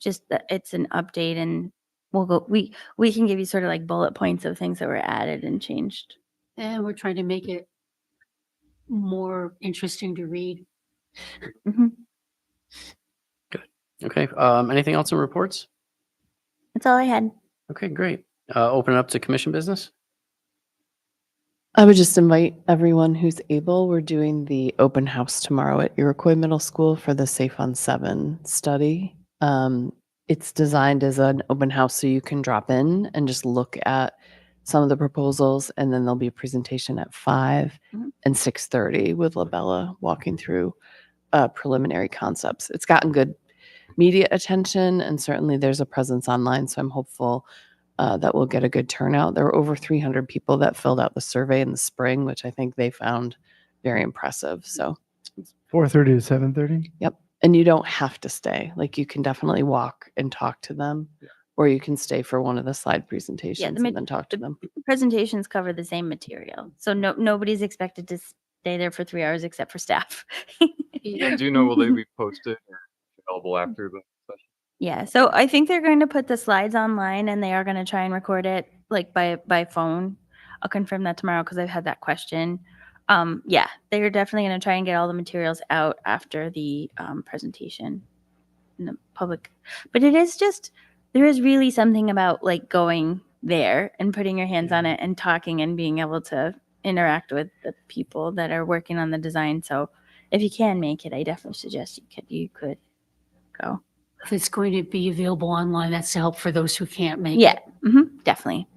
Just that it's an update, and we can give you sort of like bullet points of things that were added and changed.
And we're trying to make it more interesting to read.
Mhm.
Okay. Anything else in reports?
That's all I had.
Okay, great. Open it up to commission business.
I would just invite everyone who's able. We're doing the open house tomorrow at Iroquois Middle School for the Safe on 7 study. It's designed as an open house so you can drop in and just look at some of the proposals, and then there'll be a presentation at 5 and 6:30 with Labella walking through preliminary concepts. It's gotten good media attention, and certainly there's a presence online, so I'm hopeful that we'll get a good turnout. There were over 300 people that filled out the survey in the spring, which I think they found very impressive. So
4:30 to 7:30.
yep. And you don't have to stay. Like, you can definitely walk and talk to them, or you can stay for one of the slide presentations and then talk to them.
Presentations cover the same material, so nobody's expected to stay there for 3 hours except for staff.
And do you know, will they be posted or available after the session?
Yeah, so I think they're going to put the slides online, and they are going to try and record it like by phone. I'll confirm that tomorrow because I've had that question. Yeah, they're definitely going to try and get all the materials out after the presentation in the public. But it is just, there is really something about like going there and putting your hands on it and talking and being able to interact with the people that are working on the design. So if you can make it, I definitely suggest you could go.
If it's going to be available online, that's to help for those who can't make
Yeah,
it.
definitely.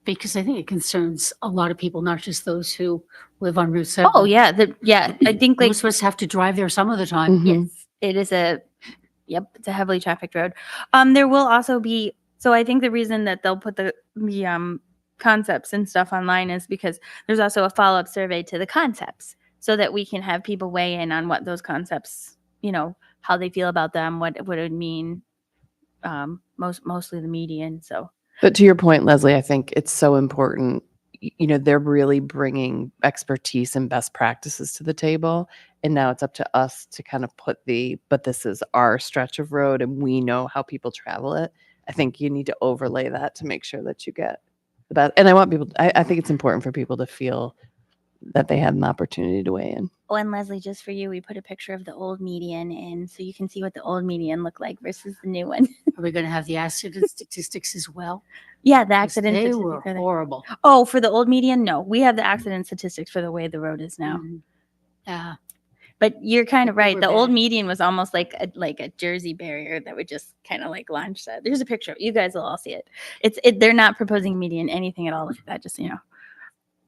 Because I think it concerns a lot of people, not just those who live on Route 7.
Oh yeah, I think like
Most of us have to drive there some of the time.
yes, it is it's a heavily trafficked road. There will also be, so I think the reason that they'll put the concepts and stuff online is because there's also a follow-up survey to the concepts, so that we can have people weigh in on what those concepts, you know, how they feel about them, what it would mean mostly the median. So
But to your point, Leslie, I think it's so important. You know, they're really bringing expertise and best practices to the table. And now it's up to us to kind of but this is our stretch of road and we know how people travel it. I think you need to overlay that to make sure that you get the best. And I think it's important for people to feel that they had an opportunity to weigh in.
Oh, and Leslie, just for you, we put a picture of the old median in so you can see what the old median looked like versus the new one.
Are we going to have the accident statistics as well?
Yeah, the
'Cause
accident
They
statistics
were
are there.
horrible.
Oh, for the old median? No, we have the accident statistics for the way the road is now.
Mhm. Yeah.
But you're kind of
They
right.
were
The old
bad.
median was almost like a Jersey barrier that would just kind of like launch that. There's a picture. You guys will all see it. They're not proposing median anything at all like that, just so you know.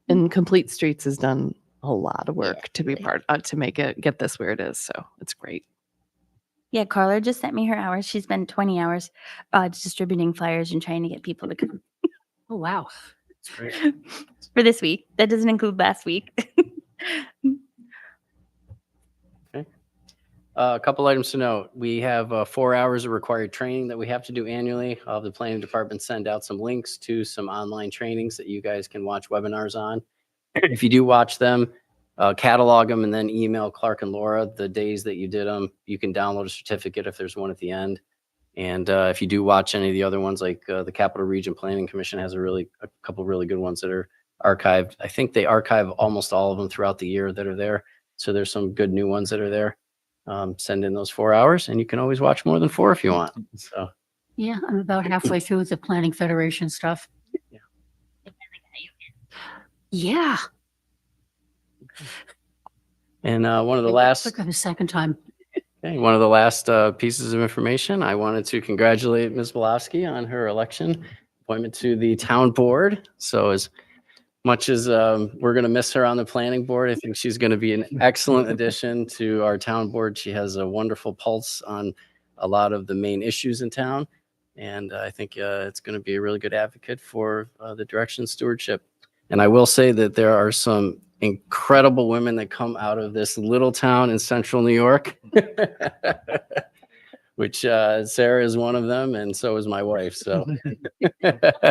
And Complete Streets has done a lot of work
Yeah,
to be to make it get this where it is. So it's great.
Yeah, Carla just sent me her hours. She spent 20 hours distributing flyers and trying to get people to come
Oh, wow.
That's great.
for this week. That doesn't include last week.
A couple items to note. We have 4 hours of required training that we have to do annually. I'll have the planning department send out some links to some online trainings that you guys can watch webinars on. If you do watch them, catalog them and then email Clark and Laura the days that you did them. You can download a certificate if there's one at the end. And if you do watch any of the other ones, like the Capital Region Planning Commission has a couple really good ones that are archived. I think they archive almost all of them throughout the year that are there. So there's some good new ones that are there. Send in those 4 hours and you can always watch more than 4 if you want. So
Yeah, I'm about halfway through with the Planning Federation stuff.
Yeah.
Yeah.
And one of the
It
last
took the second time.
one of the last pieces of information, I wanted to congratulate Ms. Belowski on her election appointment to the town board. So as much as we're going to miss her on the planning board, I think she's going to be an excellent addition to our town board. She has a wonderful pulse on a lot of the main issues in town. And I think it's going to be a really good advocate for the direction stewardship. And I will say that there are some incredible women that come out of this little town in central New York, which Sarah is one of them. And so is my wife. So
We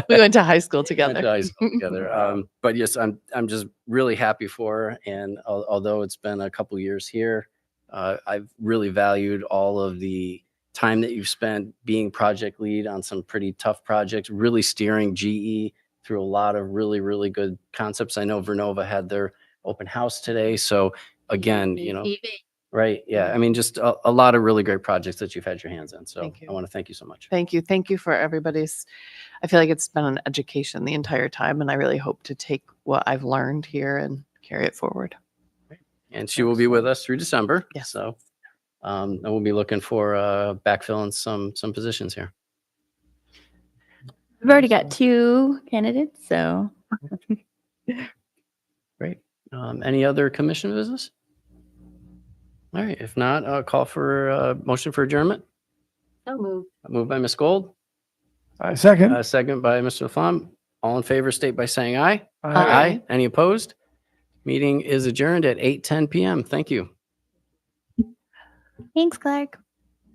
went to high school
went to
together.
high school together. But yes, I'm just really happy for her. And although it's been a couple years here, I've really valued all of the time that you've spent being project lead on some pretty tough projects, really steering GE through a lot of really, really good concepts. I know Vernova had their open house today. So again, right. Yeah. I mean, just a lot of really great projects that you've had your hands in. So
Thank you.
I want to thank you so much.
Thank you. Thank you for everybody's. I feel like it's been an education the entire time, and I really hope to take what I've learned here and carry it forward.
And she will be with us through December.
Yes.
So and we'll be looking for backfilling some positions here.
We've already got 2 candidates, so
Great. Any other commission business? All right. If not, I'll call for a motion for adjournment.
So moved.
Moved by Ms. Gold,
Second.
second by Mr. Laflamme. All in favor, state by saying aye.
Aye.
Any opposed? Meeting is adjourned at 8:10 p.m. Thank you.
thanks, Clark.